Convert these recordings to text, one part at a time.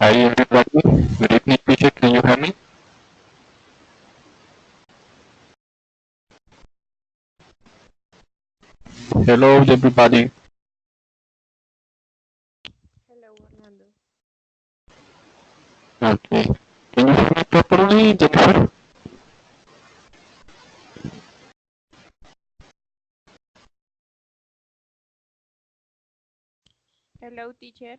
Hi everybody. Good evening, teacher. Can you hear me? Hello, everybody. Hello, Orlando. Okay. Can you hear me properly, Jennifer? Hello, teacher.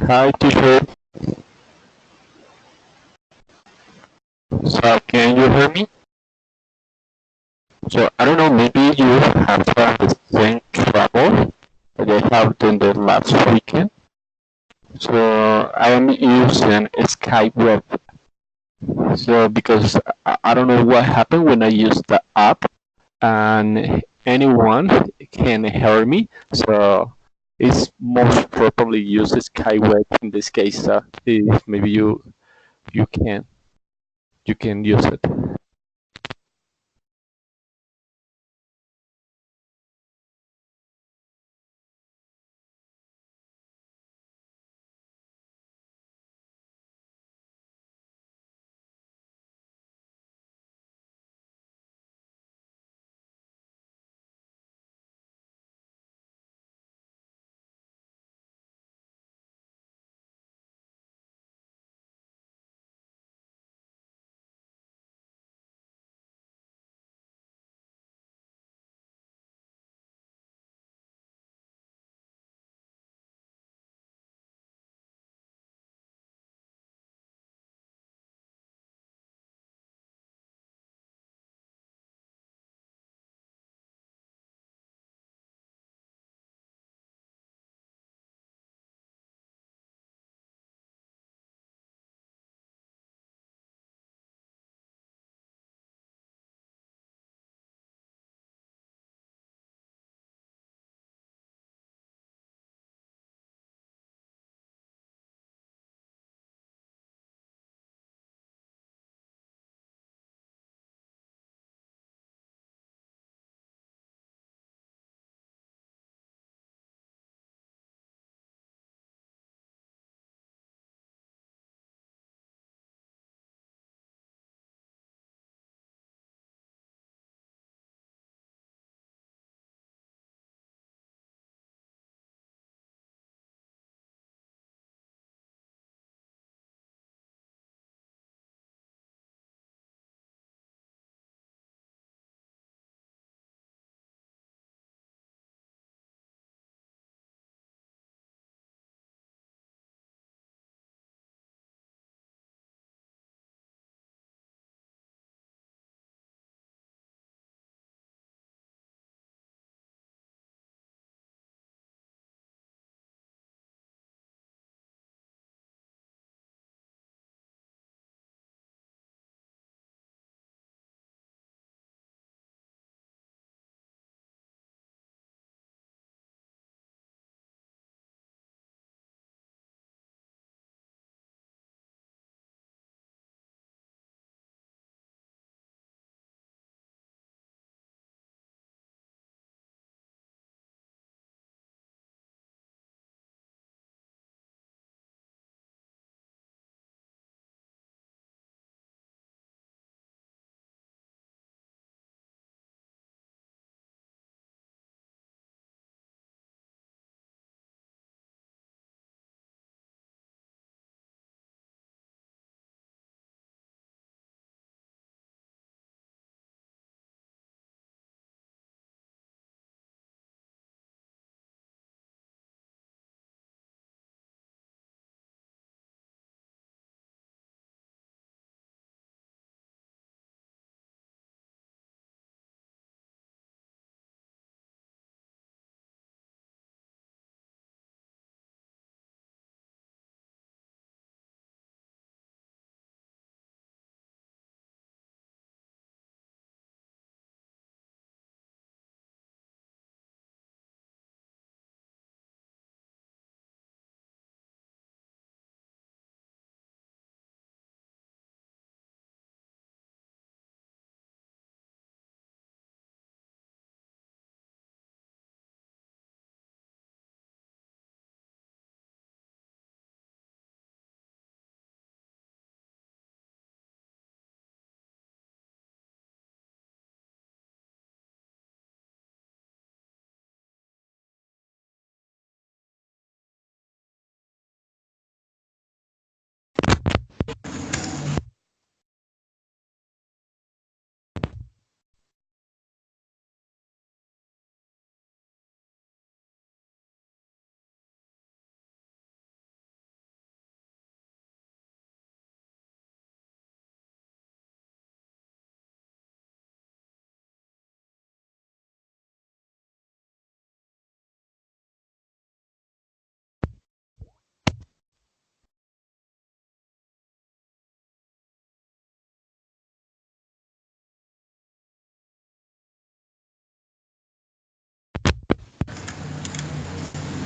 Hi, teacher. So, can you hear me? So, I don't know, maybe you have the same trouble that I have done the last weekend. So, I am using Skype Web. So, because I don't know what happened when I used the app, and anyone can hear me. So it's most probably use Skyway in this case. If maybe you can you can use it.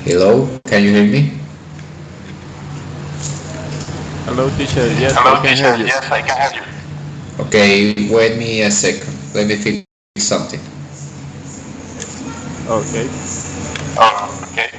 Hello, can you hear me? Hello, teacher. Yes, I Hello, can hear teacher. you. Yes, I can hear you. Okay, wait me a second. Let me fix something. Okay. Oh, okay.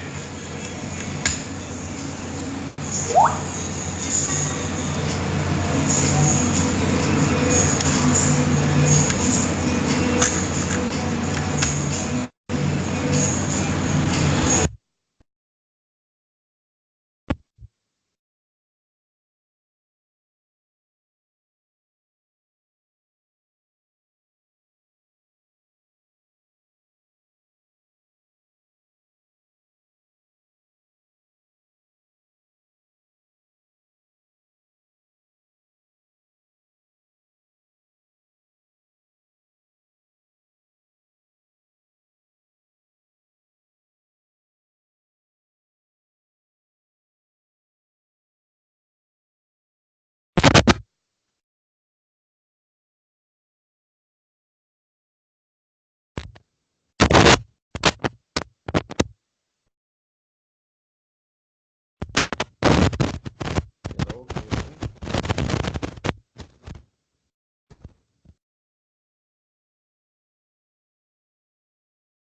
Hello, can you hear me?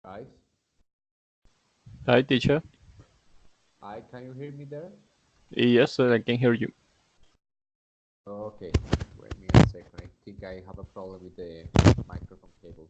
Guys, Hi, teacher. hi, can you hear me there? Yes, sir, I can hear you. Okay, wait me a second. I think I have a problem with the microphone cable.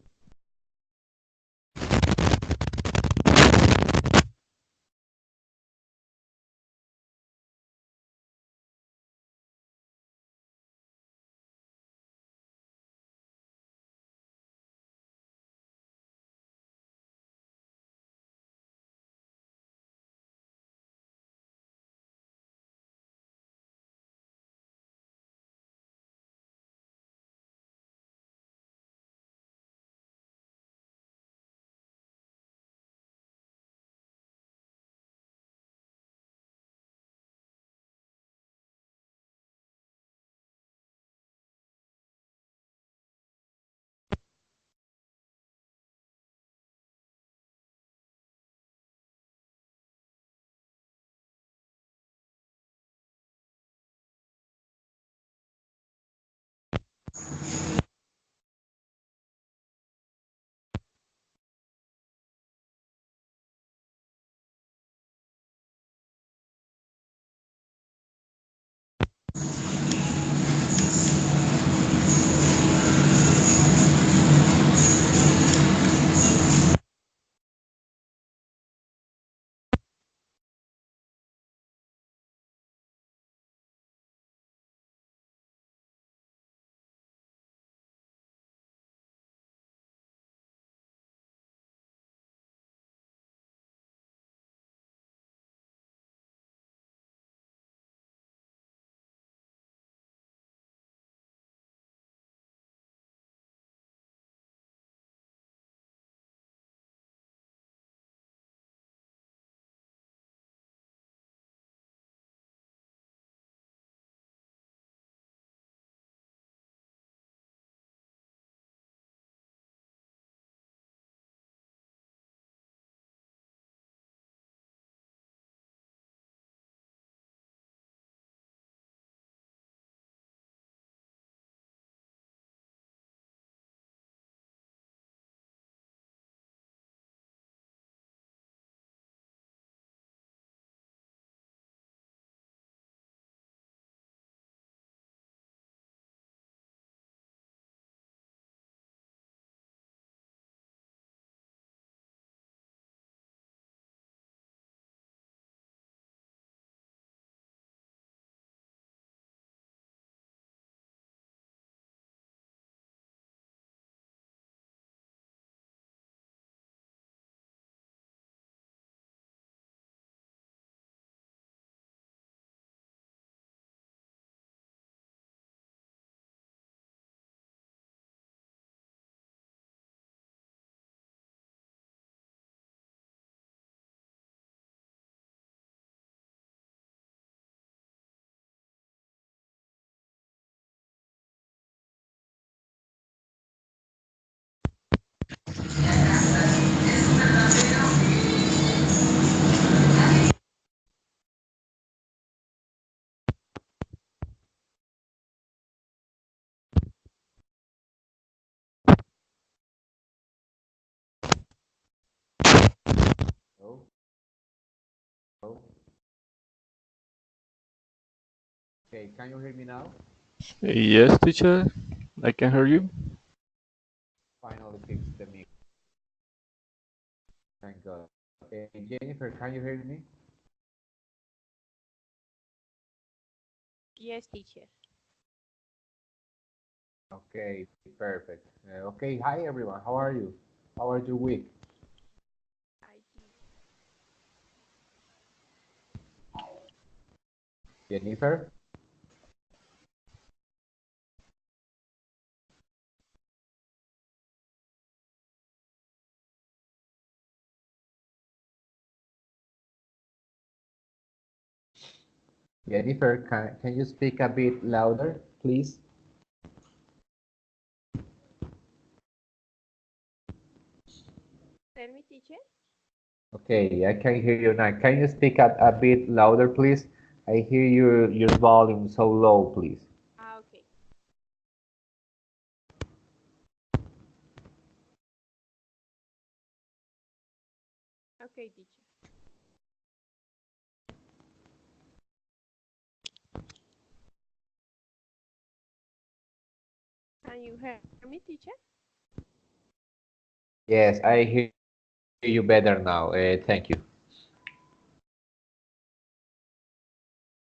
Okay, can you hear me now? Yes, teacher, I can hear you. Finally fixed the mix. Thank God. Jennifer, can you hear me? Yes, teacher. Okay, perfect. Okay, hi everyone. How are you? How was your week? I did. Jennifer? Jennifer, can you speak a bit louder, please? Tell me, teacher. Okay, I can hear you now. Can you speak a bit louder, please? I hear your volume so low, please. Okay. Okay, teacher. Can you hear me, teacher? Yes, I hear you better now. Thank you.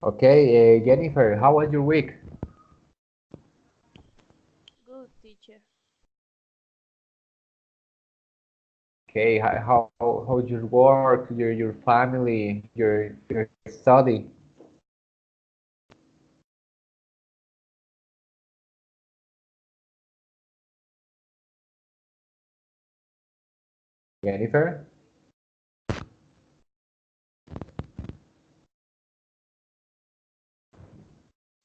Okay, Jennifer, how was your week? Good, teacher. Okay, how's your work, your family, your study? Jennifer?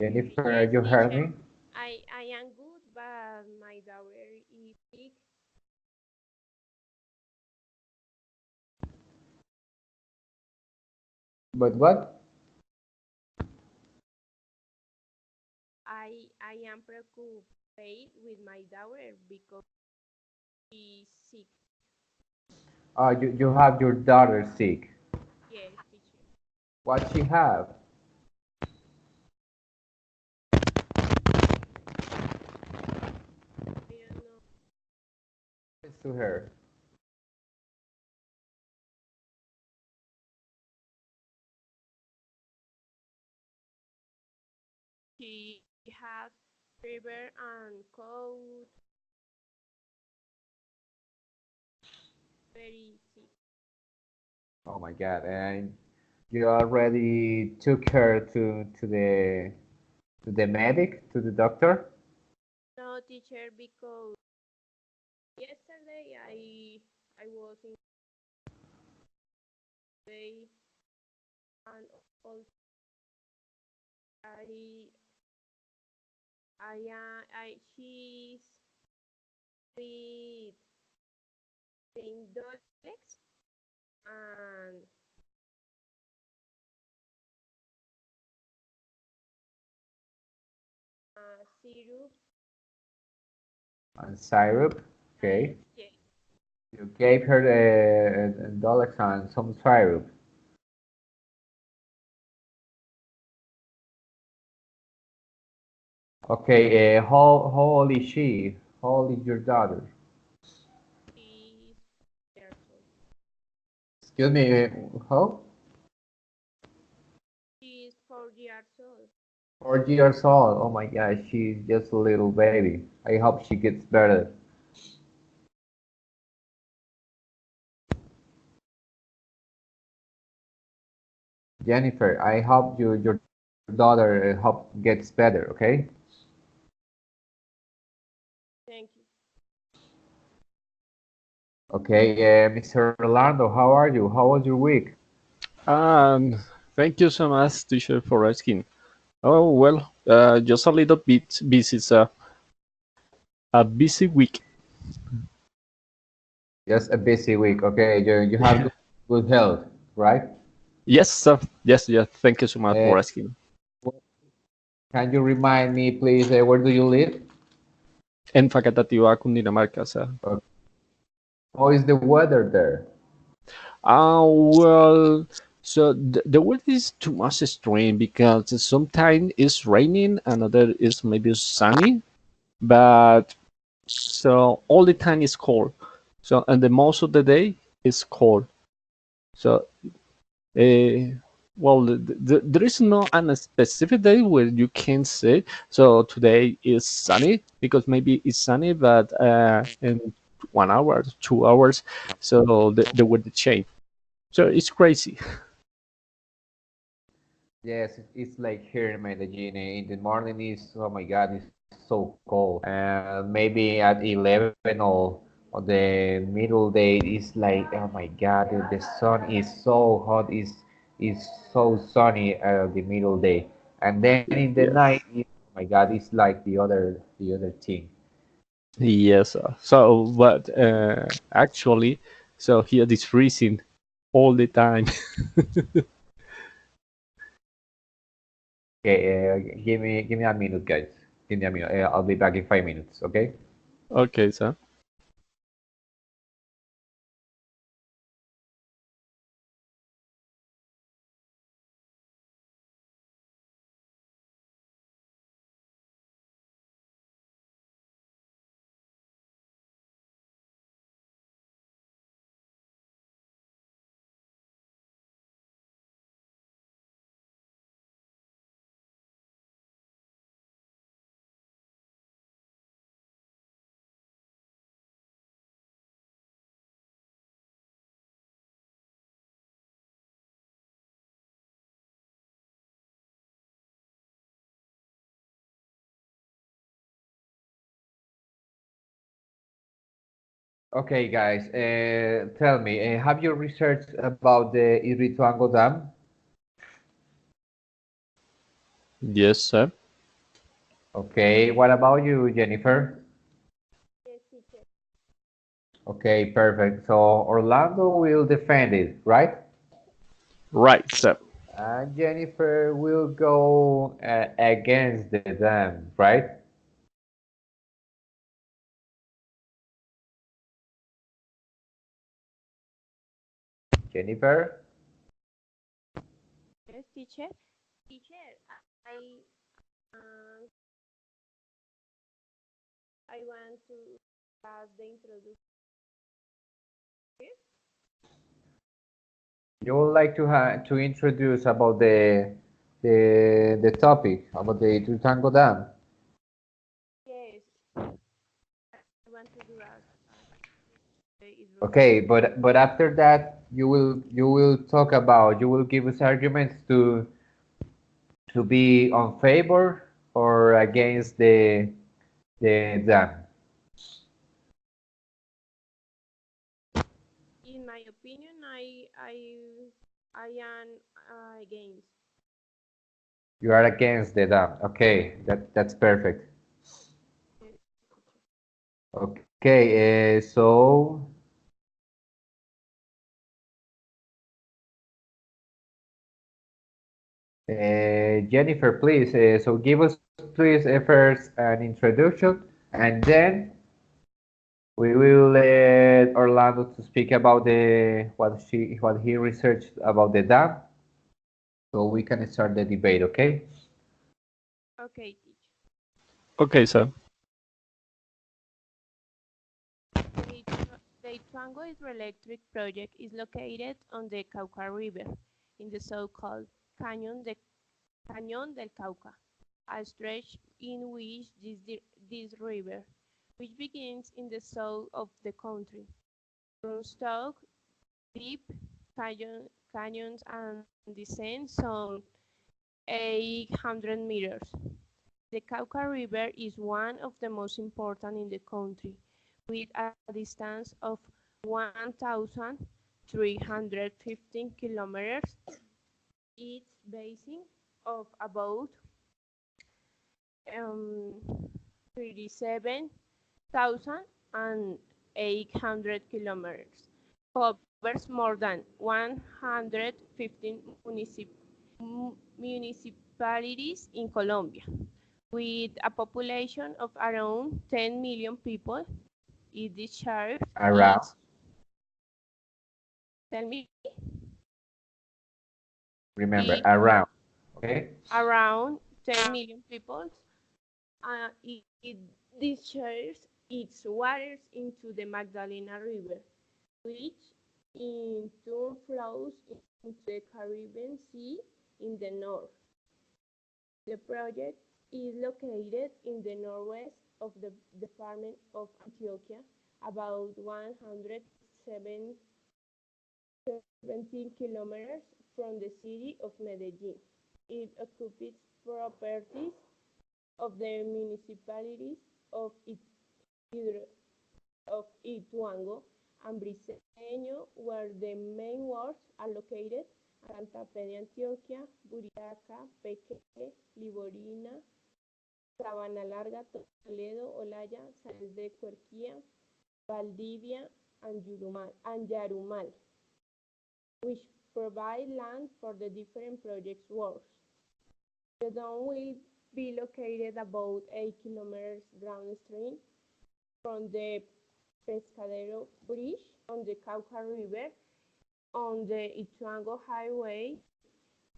Jennifer, Yes, you hear teacher. me? I am good, but my daughter is sick. But what? I am preoccupied with my daughter because she's sick. You have your daughter sick. Yes, teacher. What she have? I don't know. It's to her. She has fever and cold, very sick. Oh my God! And you already took her to the medic, to the doctor? No, teacher, because yesterday I was in day and also I I she's with Indolex and syrup. And syrup. I Okay. yeah, You gave her the Dolaxan, some syrup. Okay. How old is she? How old is your daughter? she's 4 years old. Excuse me. How? She's 4 years old. 4 years old. Oh my God, she's just a little baby. I hope she gets better. Jennifer, I hope your daughter hope gets better. Okay. Thank you. Okay. Mr. Orlando, how are you? How was your week? Um, Thank you so much, teacher, for asking. Oh well, just a little bit busy. It's a busy week. Just a busy week. Okay. You have good health, right? Yes, sir. Yes, yes. Thank you so much Uh, for asking. can you remind me, please, where do you live? En Facatativá, Cundinamarca, sir. How is the weather there? Well, So the weather is too much strange because sometimes it's raining, another is maybe sunny, but so all the time is cold. So and the most of the day is cold. So well, there is no a specific day where you can say so today is sunny because maybe it's sunny, but in 1 hour, 2 hours, so the weather change. So it's crazy. Yes, it's like here in Medellin. In the morning is, oh my God, it's so cold. And maybe at 11 or the middle day is like, oh my God, the sun is so hot. Is so sunny the middle day. And then in the Yes. night, oh my God, it's like the other thing. Yes. So, but actually, so here it's freezing all the time. Okay, give me a minute, guys. Give me a minute. I'll be back in 5 minutes. Okay. Okay, so Okay, guys, tell me, have you researched about the Irrituango Dam? yes, sir. Okay, what about you, Jennifer? Yes, teacher. Okay, perfect. So Orlando will defend it, right? Right, sir. And Jennifer will go against the dam, right? Jennifer? Yes, teacher. Teacher, uh, I want to pass the introduction. You would like to introduce about the topic about the Irrituango Dam? Yes, I want to do that. Is Okay, but after that you will talk about you will give us arguments to be on favor or against the dam. in my opinion, I am against. You are against the dam. Okay, that's perfect. Yes, teacher. Okay, so Jennifer, please. So give us please first an introduction, and then we will let Orlando to speak about the what he researched about the dam, so we can start the debate. Okay. Okay, teacher. Okay, sir. The Ituango hydroelectric project is located on the Cauca River in the so-called Cañón del Cauca, a stretch in which this river, which begins in the south of the country, runs through deep canyons and descends some 800 meters. The Cauca River is one of the most important in the country, with a distance of 1,315 kilometers. Its basin of about 37,800 kilometers covers more than 115 municipalities in Colombia. With a population of around 10 million people, it discharges Around. its, tell me, Remember, It around. Okay. around 10 million people. It discharges its waters into the Magdalena River, which in turn flows into the Caribbean Sea in the north. The project is located in the northwest of the department of Antioquia, about 117 kilometers from the city of Medellin. It occupies properties of the municipalities of Ituango and Briceño, where the main wards are located: Santa Fe de Antioquia, Buritaca, Peque, Liborina, Sabana Larga, Toledo, Olaya, Sáenz de Cuerquía, Valdivia, and Yarumal, which provide land for the different projects works. The dome will be located about 8 kilometers downstream from the Pescadero Bridge on the Cauca River on the Ituango Highway,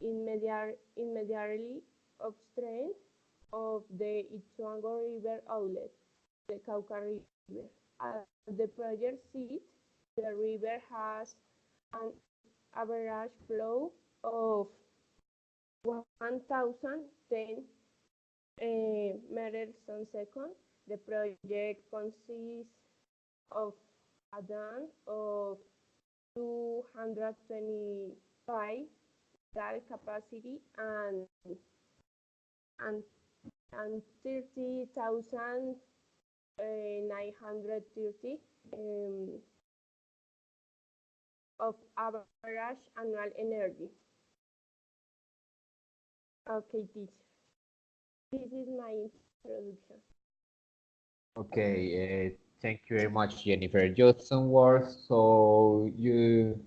immediately upstream of the Ituango River outlet, the Cauca River. At the project site, the river has an average flow of 1,010 meters per second. The project consists of a dam of 225 dam capacity and 30,930 of average annual energy. Okay, teacher. This is my introduction. Okay. Thank you very much, Jennifer. Just some words so you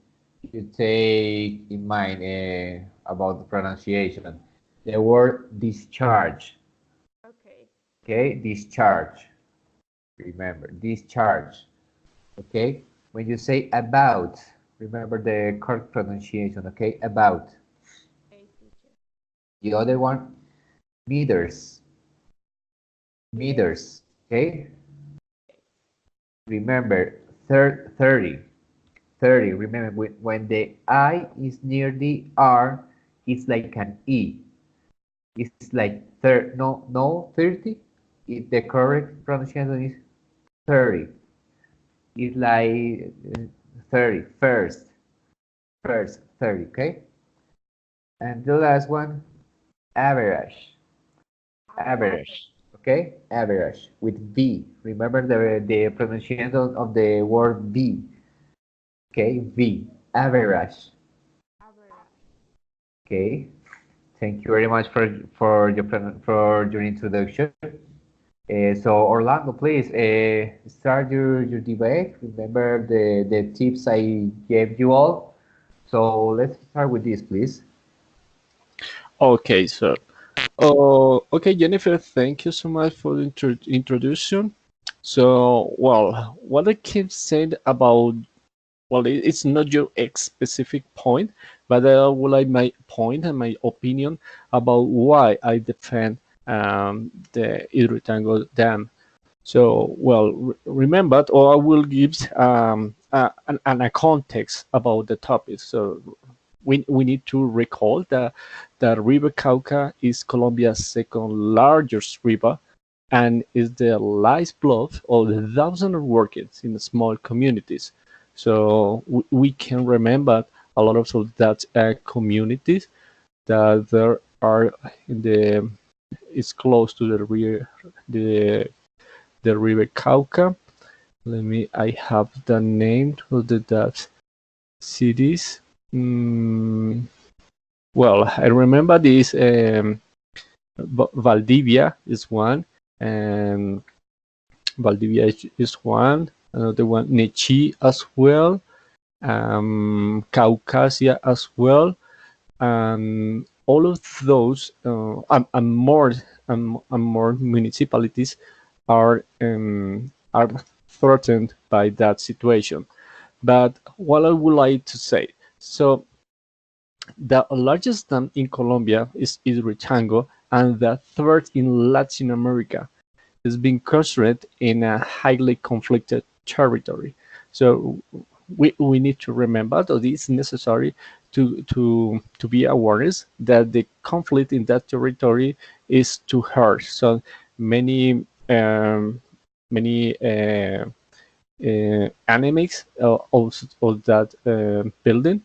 take in mind about the pronunciation. The word discharge. Okay. Okay, discharge. Remember, discharge. Okay, when you say about, remember the correct pronunciation. Okay, about. Okay, teacher. The other one, meters. Meters. Okay, remember 30. 30. Remember when the I is near the R, it's like an E. It's like no 30. The correct pronunciation is 30. It's like 30 first 30. Okay, and the last one, average. Average. Okay, average with V. Remember the pronunciation of the word V. Okay, V. Average. Average. Okay. Thank you very much for your introduction. So Orlando, please start your debate. Remember the tips I gave you all. So let's start with this, please. Okay, so okay, Jennifer, thank you so much for the introduction. So, well, what I can say about, well, it's not your specific point, but I would like my point and my opinion about why I defend the Hidroituango Dam. So, well, remember, or I will give a context about the topic. So, we need to recall that the River Cauca is Colombia's second largest river and is the lifeblood of the thousands of workers in small communities. So we can remember a lot of that communities that there are in the is close to the river Cauca. Let me. I have the name of that cities. Well, I remember this. Valdivia is one, and Valdivia is one. Another one, Nechi as well, Caucasia as well, and all of those and more municipalities are threatened by that situation. But what I would like to say, so The largest dam in Colombia is Hidroituango, and the third in Latin America. It's been constructed in a highly conflicted territory. So we need to remember that it's necessary to be awareness that the conflict in that territory is too harsh. So many enemies of that building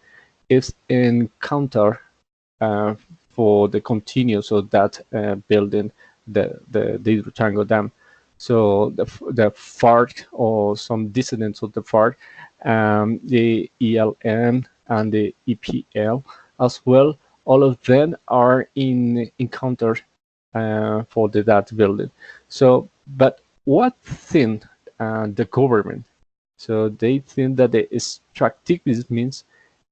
is encounter uh, for the continuous of that building, the Hidroituango Dam. So the FARC or some dissidents of the FARC, the ELN and the EPL as well, all of them are in encounter for that building. So, but what thing the government? So they think that the extractivism means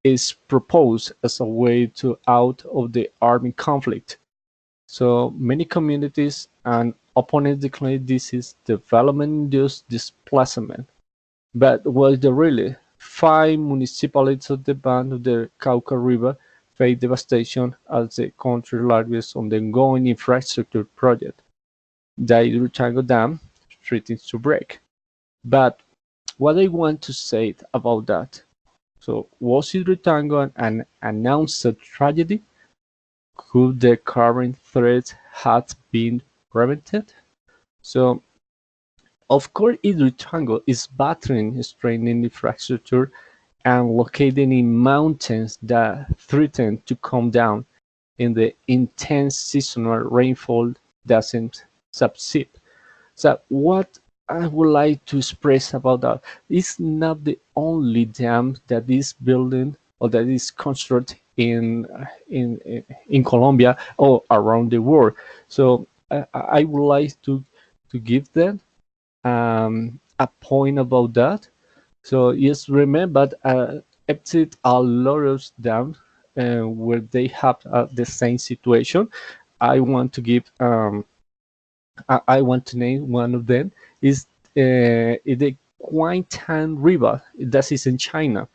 is proposed as a way to out of the armed conflict. So many communities and opponents declare this is development-induced displacement. But was the really? Five municipalities of the band of the Cauca River face devastation as the country's largest on the ongoing infrastructure project. The Hidroituango Dam threatens to break. But what I want to say about that, so was Hidroituango an announced tragedy? Could the current threat have been prevented? So, of course, Hidroituango is battering straining infrastructure and located in mountains that threaten to come down in the intense seasonal rainfall doesn't subside. So what I would like to express about that is not the only dam that is building or that is constructed in Colombia or around the world. So I would like to give them a point about that. So yes, remember exit a lot of dams where they have the same situation. I want to give I want to name one of them is the Guangtan River that is in China.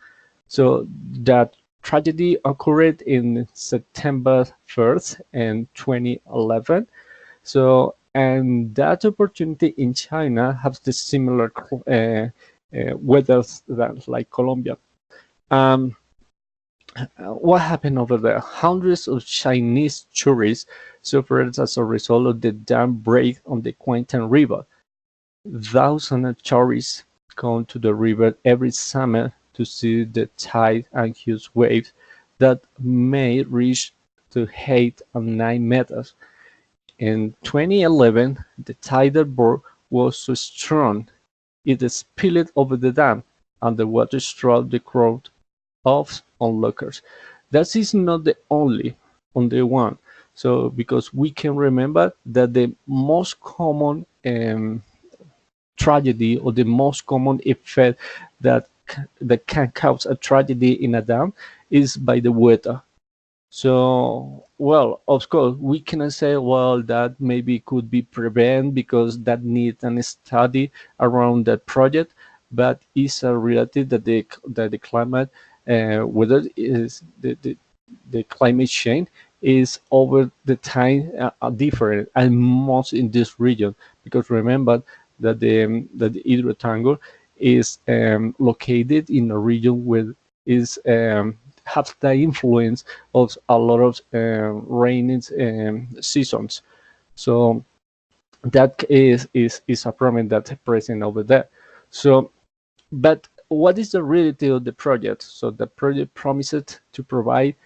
So that tragedy occurred in September 1st in 2011. So and that opportunity in China has the similar weather that like Colombia. Um, what happened over there? Hundreds of Chinese tourists suffered as a result of the dam break on the Guangtan River. Thousands of tourists come to the river every summer to see the tide and huge waves that may reach to 8 and 9 meters. In 2011, the tidal bore was so strong it spilled over the dam, and the water struck the crowd of onlookers. That is not the only one. So because we can remember that the most common tragedy or the most common effect that can cause a tragedy in a dam is by the weather. So, well, of course, we cannot say, well, that maybe could be prevented because that needs a study around that project, but it's a reality that the climate, whether is the climate change is over the time different, and most in this region, because remember that the Hidroituango is located in a region where is have the influence of a lot of rainy seasons. So that is a problem that's present over there. So, but what is the reality of the project? So the project promises to provide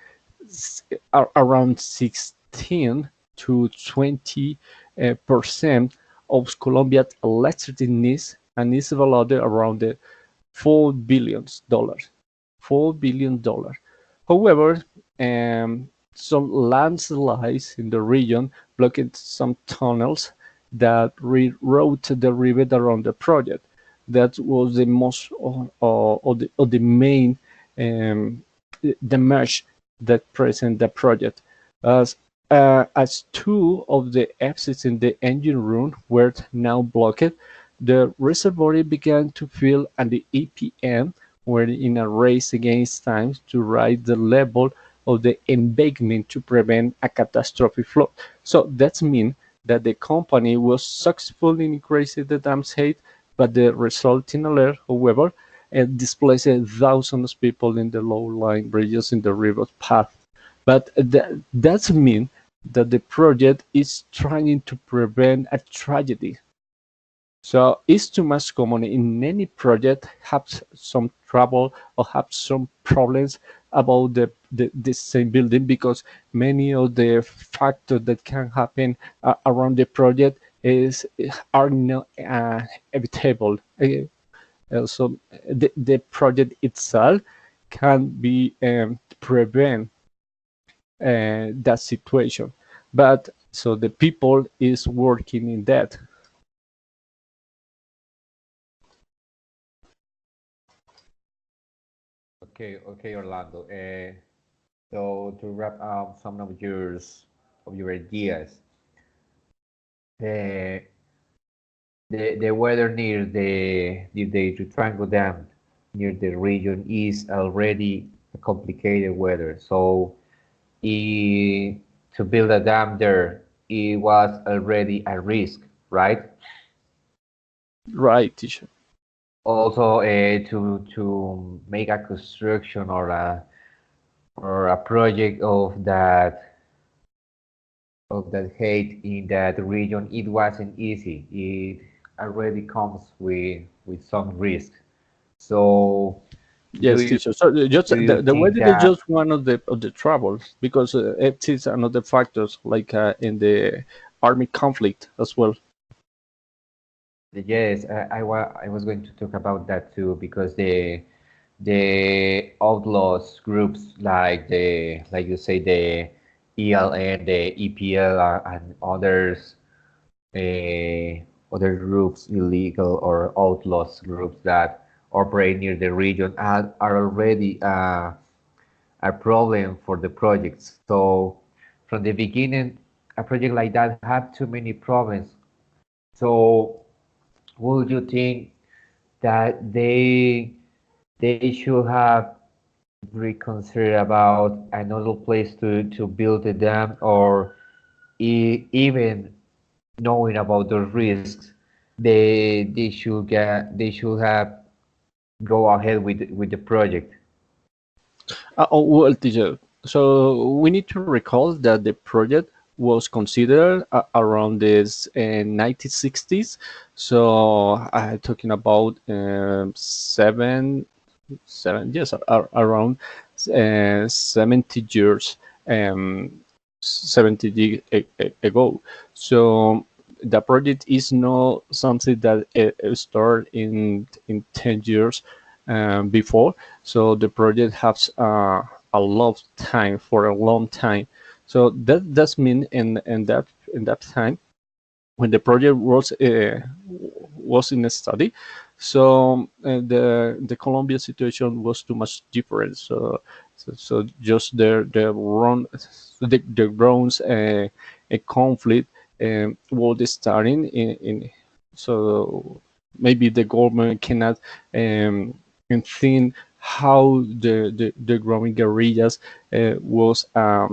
around 16 to 20% of Colombia's electricity needs and is valued around the $4 billion. $4 billion. However, some landslides in the region blocked some tunnels that rerouted the river around the project. That was the most or the main damage that present the project. As two of the exits in the engine room were now blocked, the reservoir began to fill, and the EPM were in a race against time to raise the level of the embankment to prevent a catastrophic flood. So that means that the company was successful in increasing the dam's height, but the resulting alert, however, displaced thousands of people in the low-lying bridges in the river path. But that means that the project is trying to prevent a tragedy. So it's too much common in any project have some trouble or have some problems about the same building, because many of the factors that can happen around the project are not evitable. So the project itself can be prevent that situation, but so the people is working in that. Okay, Orlando. So to wrap up some of your ideas, uh, the weather near the Triangle Dam near the region is already a complicated weather. So to build a dam there, it was already a risk, right? Right, teacher. Also, to make a construction or a project of that height in that region, it wasn't easy. It already comes with some risk. So do Yes, you teacher. So just do you the think weather is that just one of the troubles, because it is another factors, like in the army conflict as well. yes, I was going to talk about that too because the outlaws groups like you say the ELN, the EPL, and others other groups, illegal or outlaws groups that operate near the region are already a problem for the project. So from the beginning, a project like that had too many problems. So would you think that they should have reconsidered about another place to build a dam, or even knowing about the risks, they should have go ahead with the project. Well, teacher. So we need to recall that the project was considered around this 1960s. So talking about yes, around 70 years, um, 70 ago. So the project is not something that started in 10 years before. So the project has a lot of time, for a long time. So that does mean in that time when the project was in a study. So the Colombia situation was too much different. So just the grounds a conflict was starting in. So maybe the government cannot think how the growing guerrillas was a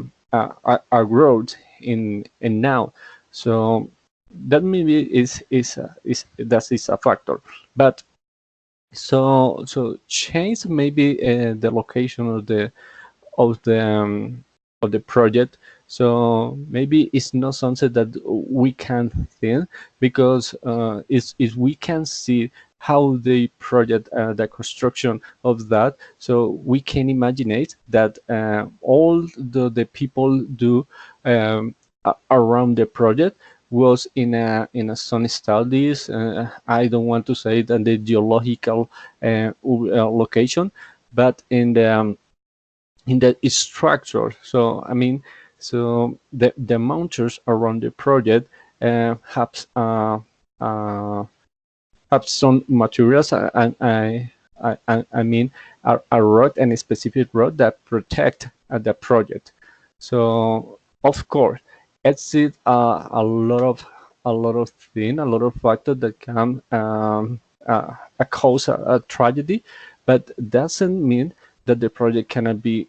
growth in now. So that maybe is that is a factor, but so change maybe the location of the project. So maybe it's not something that we can think, because is we can see how the project, the construction of that, so we can imagine it that all the people do around the project was in a some studies. I don't want to say that the geological location, but in the structure. So I mean, so the mountains around the project uh, have some materials. I mean, a road and a specific road that protect the project. So of course, it's a lot of thing, a lot of factors that can cause a tragedy, but doesn't mean that the project cannot be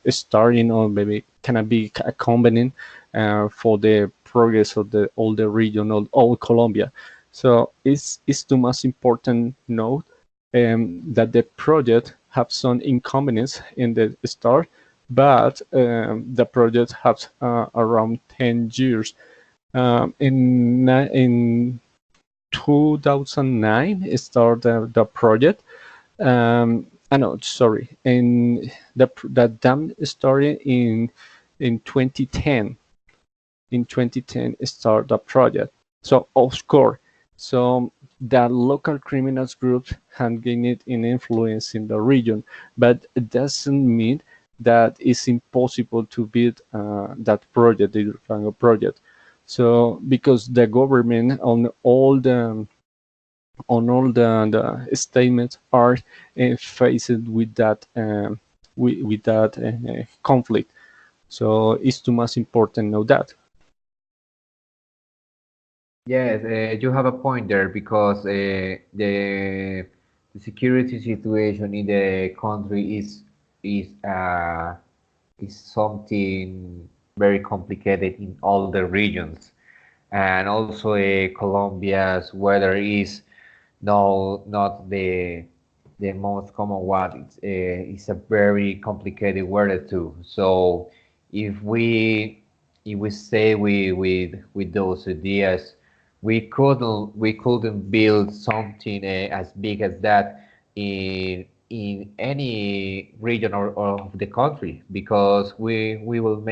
starting, or maybe cannot be accompanying for the progress of the all the region of all Colombia. So it's the most important note, that the project have some inconvenience in the start, but the project has around 10 years. In 2009, it started the project. I know, sorry, and the dam started in 2010. In 2010, start the project. So of course, so the local criminals groups have gained an influence in the region, but it doesn't mean that it's impossible to build that project, the Hidroituango project. So because the government on all the statements are faced with that conflict. So it's too much important to know that. Yes, you have a point there because the security situation in the country is is something very complicated in all the regions, and also Colombia's weather is no not the most common one. It's a very complicated weather too. So if we stay with those ideas, we couldn't build something as big as that in any region or of the country, because we will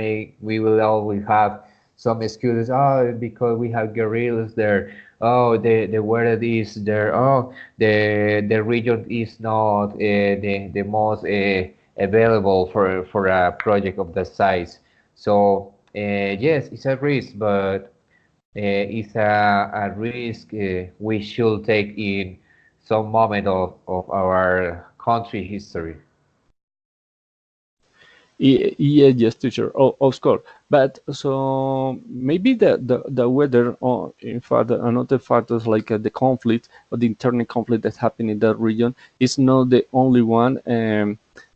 always have some excuses. Oh, because we have guerrillas there. Oh, the weather is there. Oh, the region is not the most available for a project of that size. So yes, it's a risk, but it's a risk we should take in some moment of our country history. Yeah, yes, teacher. Oh, of course. But so maybe the weather, or in fact, another factors like the conflict or the internal conflict that happened in that region is not the only one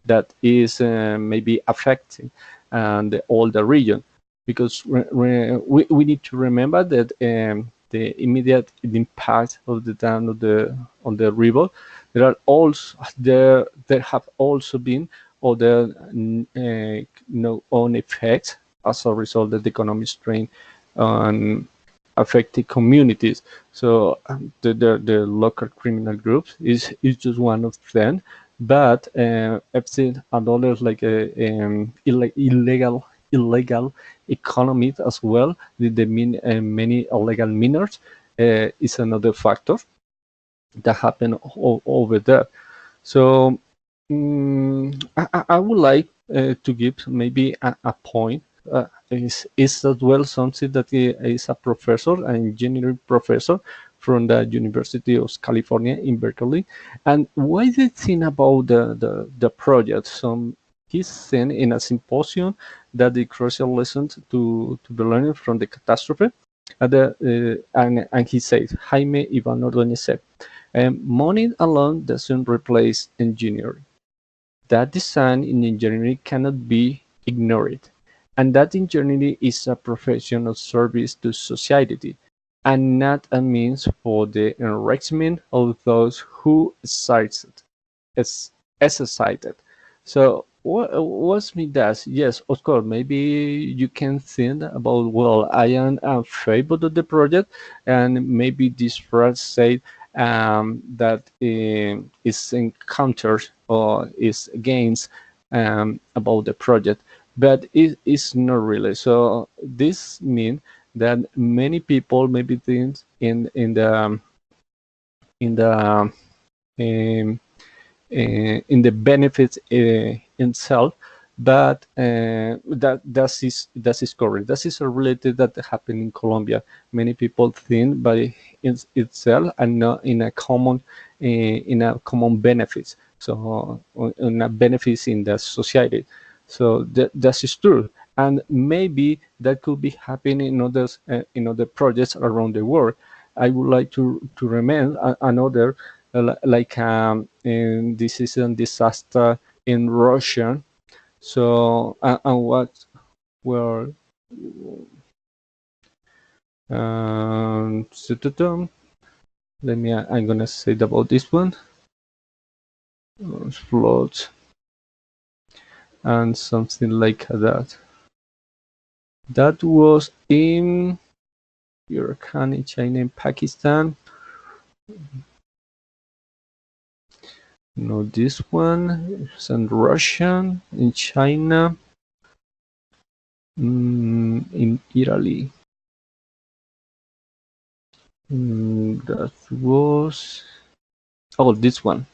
that is maybe affecting all the region, because we need to remember that the immediate impact of the dam of the on the river, there have also been other known effects as a result of the economic strain on affected communities. So the local criminal groups is just one of them, but I've seen others like illegal economy as well. Many illegal miners is another factor that happen over there. So I would like to give maybe a point. Is as well something that is a professor, an engineering professor from the University of California in Berkeley. And what do you think about the project? He's saying in a symposium that the crucial lessons to be learned from the catastrophe. And he says, Jaime Ivan Ordóñez said, money alone doesn't replace engineering. That design in engineering cannot be ignored, and that engineering is a profession of service to society, and not a means for the enrichment of those who exercise it. So what's me does? Yes, of course, maybe you can think about, well, I am in favor of the project, and maybe this phrase say that is encounters or is against about the project, but it is not really. So this means that many people maybe think in the in the benefits itself, but that is correct. That is a related that happened in Colombia. Many people think by itself and not in a common benefits. So in a benefits in the society. So that is true, and maybe that could be happening in other projects around the world. I would like to recommend another like this is a disaster in Russia. So and what were let me I'm gonna say about this one flood and something like that. That was in Iran, China, and Pakistan. No, this one is in Russia, in China, in Italy. That was this one.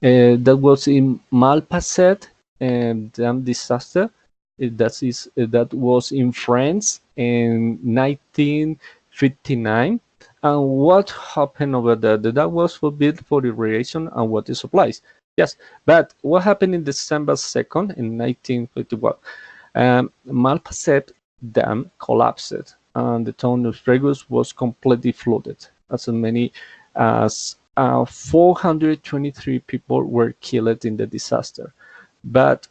That was in Malpasset dam disaster. That was in France in 1959. And what happened over there? That was forbid for irrigation and water supplies. Yes, but what happened in December 2nd in 1951? Malpasset dam collapsed and the town of Regus was completely flooded. As many as 423 people were killed in the disaster. But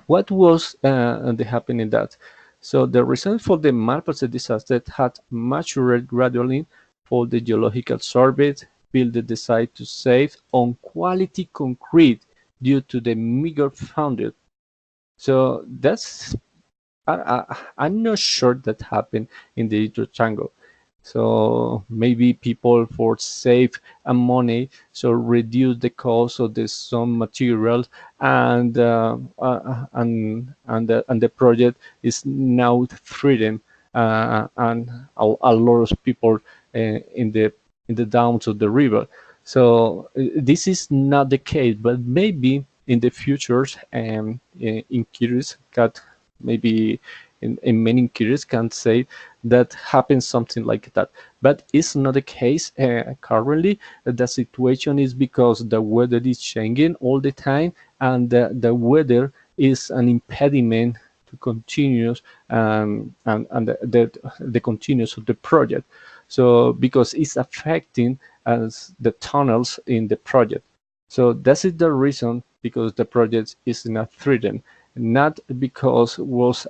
what was happening in that? So the reason for the Malpasset disaster had matured gradually for the geological survey built the site to save on quality concrete due to the meager funding. So that's I'm not sure that happened in the triangle. So maybe people for save money, so reduce the cost of the some material, and the project is now freedom, and a lot of people in the downs of the river. So this is not the case, but maybe in the futures, in Kiris got maybe in many cases can say that happens something like that, but it's not the case currently. The situation is because the weather is changing all the time, and the weather is an impediment to continuous and the continuous of the project. So because it's affecting as the tunnels in the project. So that is the reason, because the project is not threatened, not because was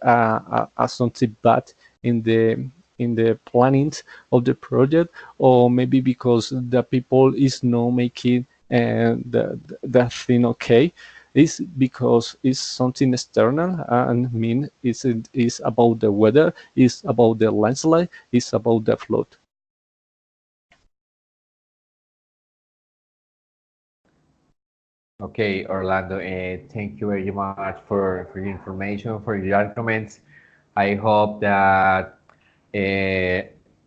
something bad in the planning of the project, or maybe because the people is not making that thing okay. It's because it's something external, and mean is about the weather, is about the landslide, is about the flood. Okay, Orlando, thank you very much for your information, for your arguments. I hope that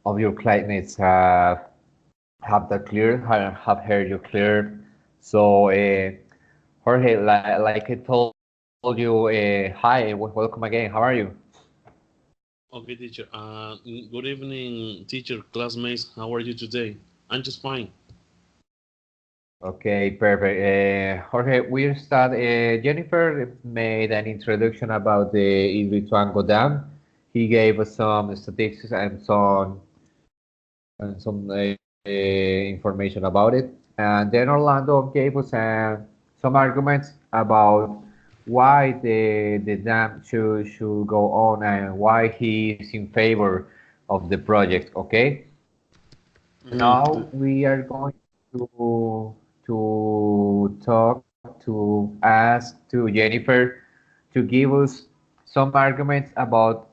all your classmates have that clear, have heard you clear. So, Jorge, like I told you, hi, welcome again. How are you? Okay, teacher. Good evening, teacher, classmates. How are you today? I'm just fine. Okay, perfect. Jorge, we start. Jennifer made an introduction about the Ituango Dam. He gave us some statistics and some information about it. And then Orlando gave us some arguments about why the dam should go on and why he is in favor of the project. Okay. Mhm. Now we are going to talk to ask to Jennifer to give us some arguments about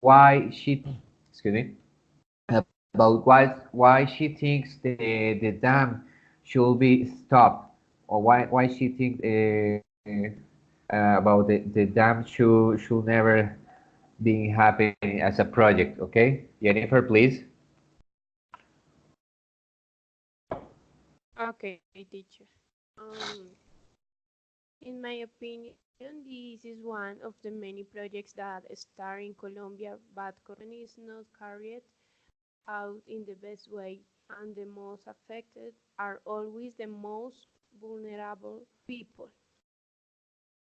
why she excuse me about why she thinks the dam should be stopped, or why she thinks about the dam should never be happening as a project. Okay, Jennifer, please. Okay, teacher. Um, in my opinion, this is one of the many projects that start in Colombia, but currently is not carried out in the best way, and the most affected are always the most vulnerable people.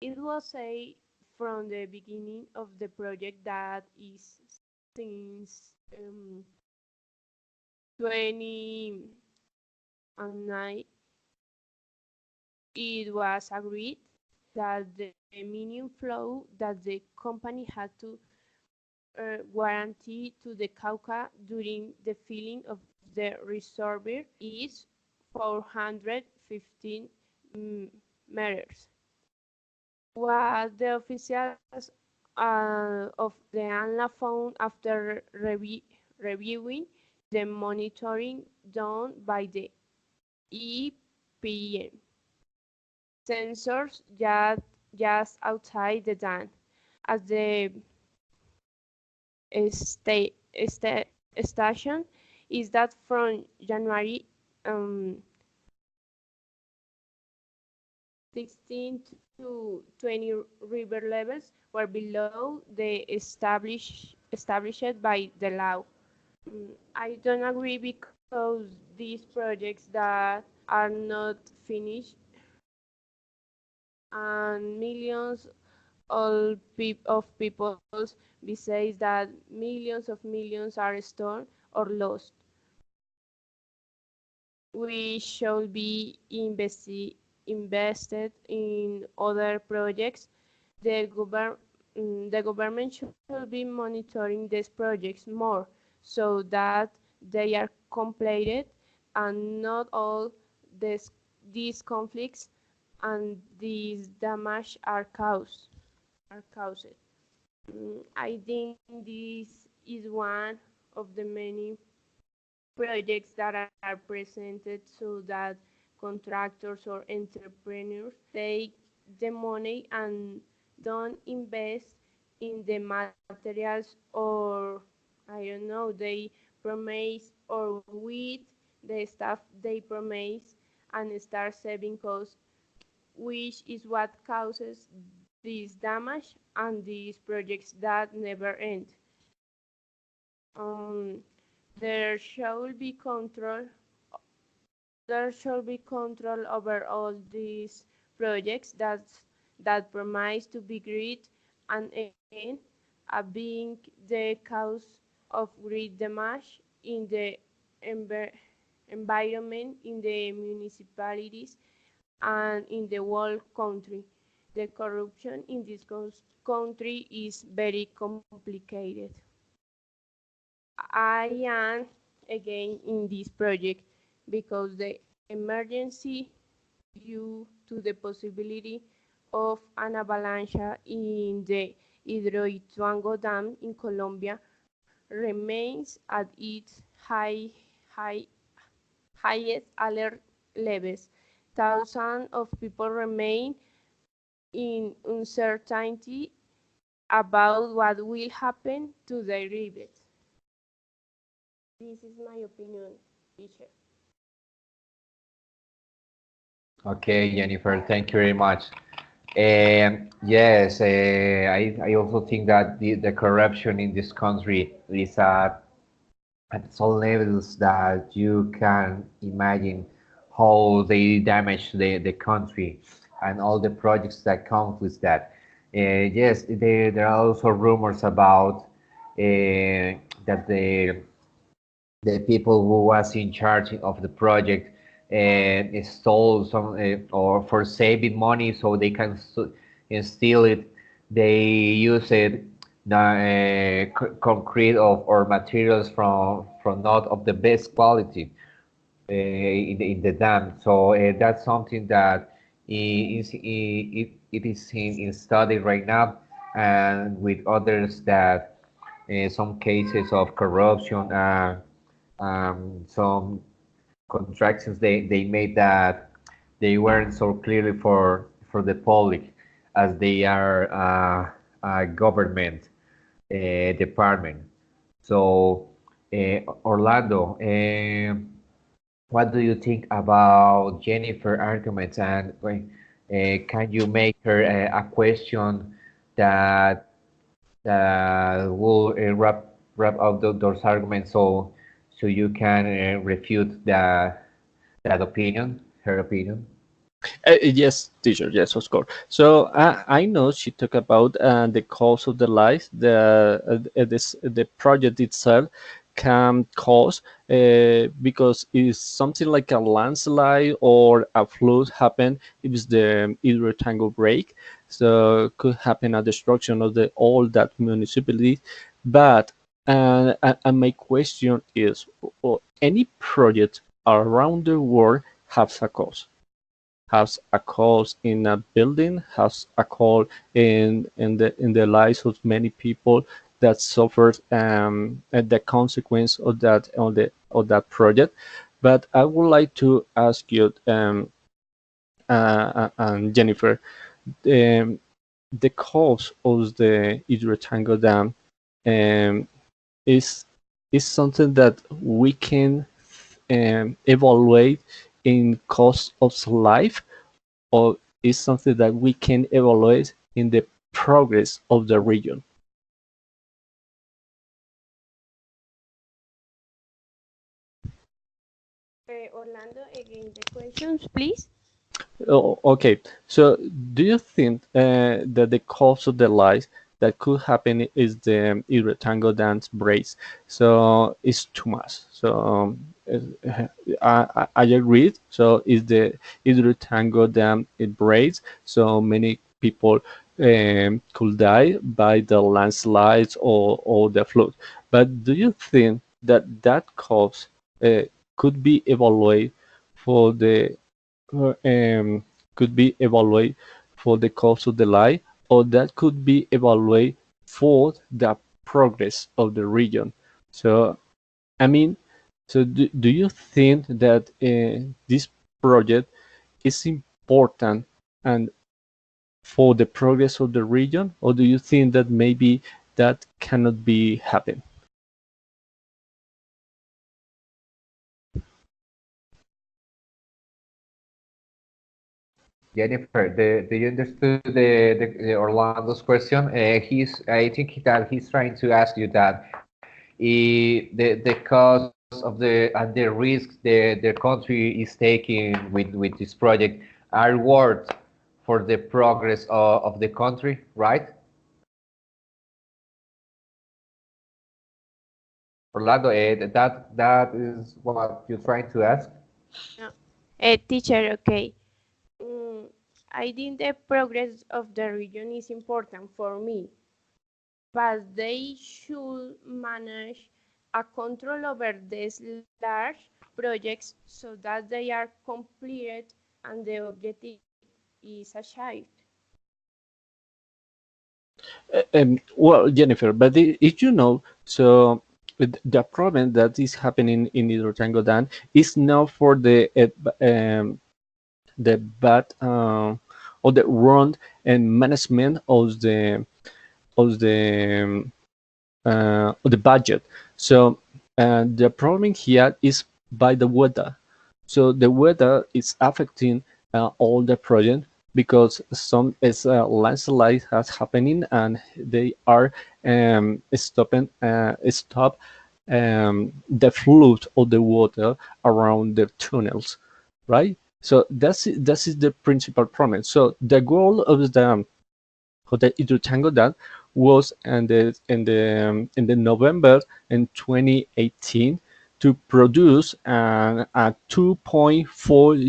It was said from the beginning of the project that is since 20 2009, it was agreed that the minimum flow that the company had to guarantee to the Cauca during the filling of the reservoir is 415 meters. What the officials of the ANLA found after reviewing the monitoring done by the EPM sensors just outside the dam, as the station is that from January 16 to 20 river levels were below the established by the law. I don't agree because these projects that are not finished and millions of people besides that millions of millions are stored or lost. We should be invested in other projects. The government should be monitoring these projects more so that they are completed and not all these conflicts and these damage are caused. I think this is one of the many projects that are presented so that contractors or entrepreneurs take the money and don't invest in the materials, or I don't know, they promise or with the stuff they promise and start saving costs, which is what causes this damage and these projects that never end. There should be control. There should be control over all these projects that promise to be great and end up being the cause of great damage in the environment, in the municipalities, and in the whole country. The corruption in this country is very complicated. I am again in this project because the emergency due to the possibility of an avalanche in the Hidroituango Dam in Colombia remains at its highest alert levels. Thousands of people remain in uncertainty about what will happen to their rivers. This is my opinion, teacher. Okay, Jennifer, thank you very much. Yes, I also think that the corruption in this country is at some levels that you can imagine how they damage the country and all the projects that come with that. Yes, there are also rumors about that the people who was in charge of the project stole some or for saving money so they can steal it. They use it concrete or materials from not of the best quality in the dam. So that's something that it is in study right now, and with others that some cases of corruption, some contractions they made that they weren't so clearly for the public as they are a government department. So Orlando, what do you think about Jennifer arguments, and can you make her a question that will wrap up those arguments so you can refute that opinion, her opinion? Yes, teacher. Yes, of course. So I know she talked about the cause of the life, the project itself, can cause because it's something like a landslide or a flood happen if the hydrotangle break. So could happen a destruction of the all that municipality. But and my question is, any project around the world has a cause. Has a cause in a building, has a cause in the lives of many people that suffered at the consequence of that project. But I would like to ask you, and Jennifer, um, the cause of the hydrotangle dam um, is is something that we can evaluate in cost of life, or is something that we can evaluate in the progress of the region? Orlando, again the questions, please. Oh, okay. So, do you think that the cause of the lies that could happen is the rectangle dance breaks? So it's too much. So I agree. So is the rectangle dam it breaks? So many people could die by the landslides or the flood. But do you think that that cause could be evaluated for the uh, um, could be evaluated for the course of the life, or that could be evaluated for the progress of the region. So, I mean, so do you think that this project is important and for the progress of the region, or do you think that maybe that cannot be happen? Jennifer, do you understood the Orlando's question? I think that he's trying to ask you that the cause of the risks the country is taking with this project are worth for the progress of the country, right? Orlando, that is what you're trying to ask? No. Teacher, okay. Mm, I think the progress of the region is important for me, but they should manage a control over these large projects so that they are completed and the objective is achieved. Well, Jennifer, but if you know, so the problem that is happening in Hidrotango Dam is not for the bad or the wrong and management of the budget. So the problem here is by the weather. So the weather is affecting all the project because some is landslide has happening and they are stop the flow of the water around the tunnels, right? So that is the principal problem. So the goal of the hydrotangle dam was in the November in 2018 to produce a 2.4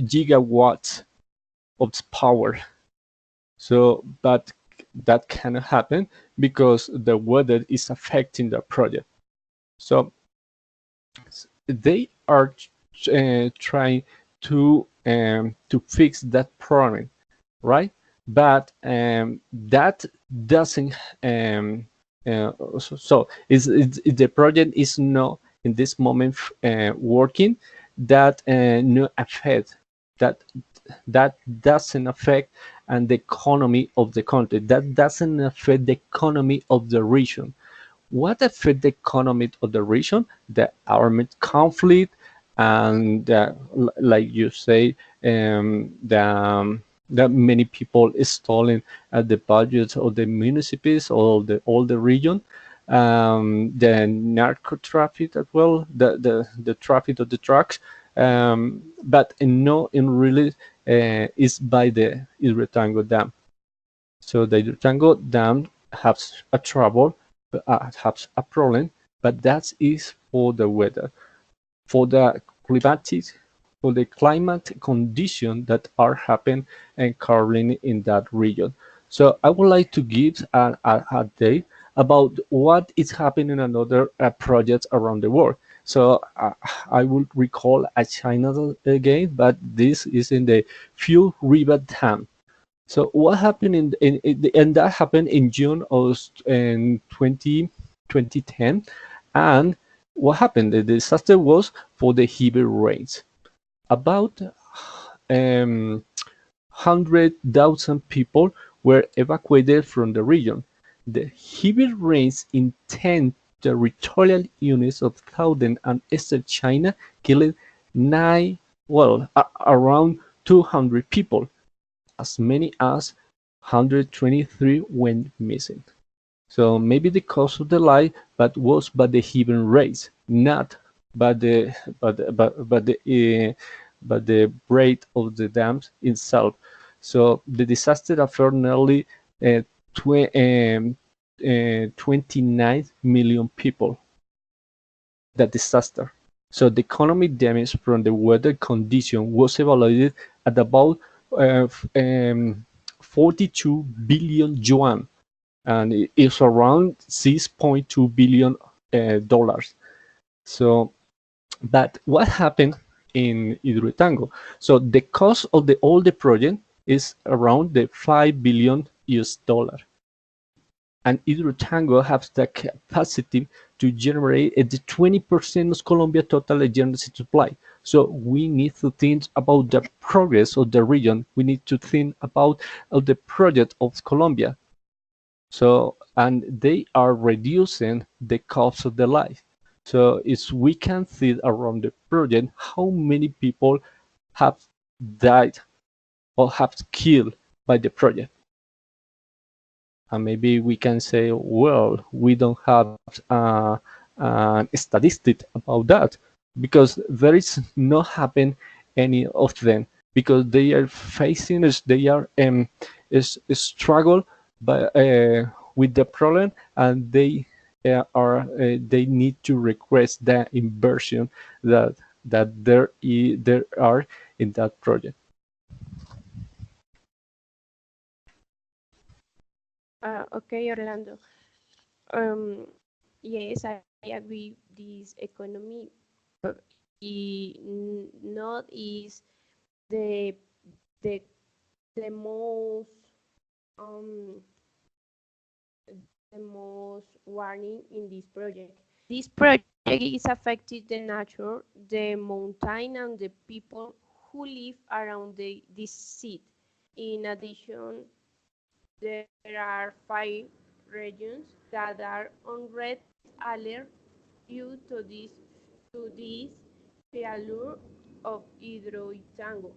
gigawatts of power. So, but that cannot happen because the weather is affecting the project. So they are trying to fix that problem, right? But that doesn't so the project is not in this moment working, that no affect that that doesn't affect and the economy of the country, that doesn't affect the economy of the region. What affect the economy of the region? The armed conflict and like you say, that many people is stalling at the budgets of the municipalities or all the region. The narco traffic as well, the traffic of the trucks, but in really is by the Hidrotango Dam. So the Hidrotango Dam has a trouble, has a problem, but that is for the weather, for the climatic, for the climate conditions that are happening and currently in that region. So I would like to give a date about what is happening in another projects around the world. So I will recall a China again, but this is in the Few River Dam. So what happened and that happened in June of 2010, and what happened? The disaster was for the heavy rains. About 100,000 people were evacuated from the region. The heavy rains in 10 territorial units of southern and eastern China killed around 200 people. As many as 123 went missing. So maybe the cause of the lie, but was by the heavy rains, not by the but the break of the dams itself. So the disaster affected nearly 29 million people. That disaster. So the economic damage from the weather condition was evaluated at about 42 billion yuan, and it's around 6.2 billion dollars. So, but what happened in Hidroituango? So the cost of all the project is around the 5 billion US dollar, and Hidroituango has the capacity to generate the 20% of Colombia total energy supply. So we need to think about the progress of the region. We need to think about the project of Colombia. So, and they are reducing the cost of the life. So it's we can see around the project how many people have died or have killed by the project. And maybe we can say, well, we don't have a statistic about that because there is not happen any of them because they are facing they are struggle by with the problem, and they they need to request the inversion that there are in that project. Okay, Orlando. Yes, I agree. This economy not is the the the most um the most warning in this project. This project is affecting the nature, the mountain, and the people who live around this seat. In addition, there are 5 regions that are on red alert due to this failure of Hidroituango.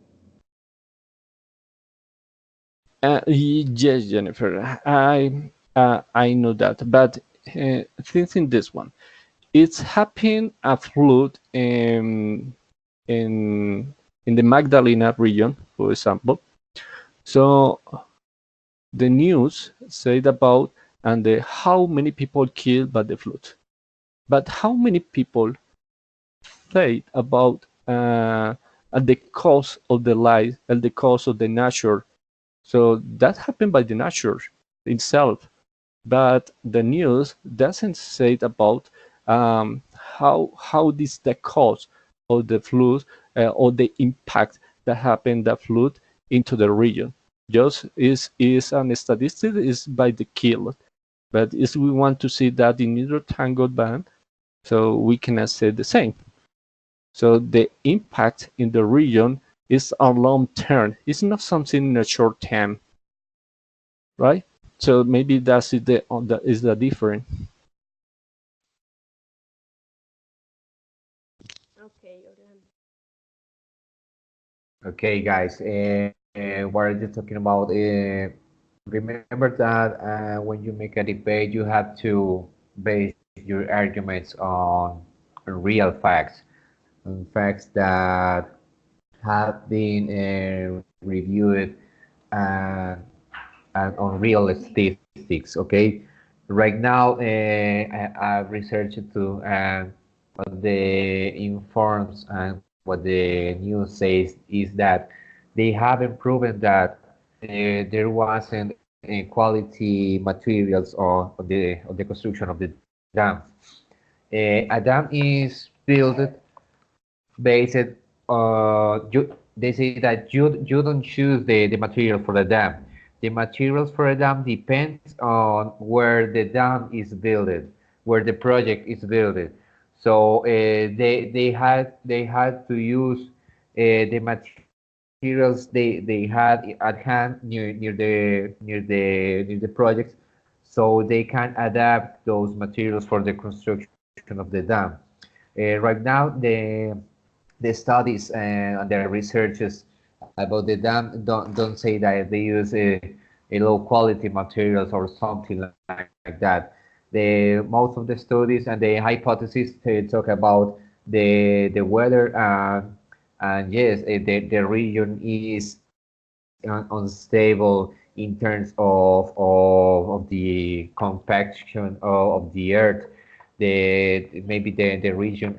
Yes, Jennifer, I know that, but thinking this one, it's happened a flood in the Magdalena region, for example. So the news said about and how many people killed by the flood, but how many people said about at the cost of the life and the cost of the nature. So that happened by the nature itself, but the news doesn't say about how this the cause of the flood or the impact that happened that flood into the region. Just is an statistic is by the kill, but if we want to see that in either tangled band, so we cannot say the same. So the impact in the region is a long term. It's not something in a short term, right? So maybe that's the difference. Okay, Orlando. Okay, guys, what are you talking about? Remember that when you make a debate, you have to base your arguments on real facts, on facts that have been reviewed and, and on real statistics. Okay, right now I've researched to what the informs and what the news says is that they haven't proven that there wasn't quality materials on the construction of the dams. A dam is built based they say that you don't choose the material for the dam. The materials for a dam depends on where the dam is built, where the project is built. So they had to use the materials they had at hand near the projects, so they can adapt those materials for the construction of the dam. Right now, the studies and the researches about the dam don't say that they use a low quality materials or something like that. The most of the studies and the hypotheses talk about the weather and yes, the region is unstable in terms of the compaction of the earth. Maybe the region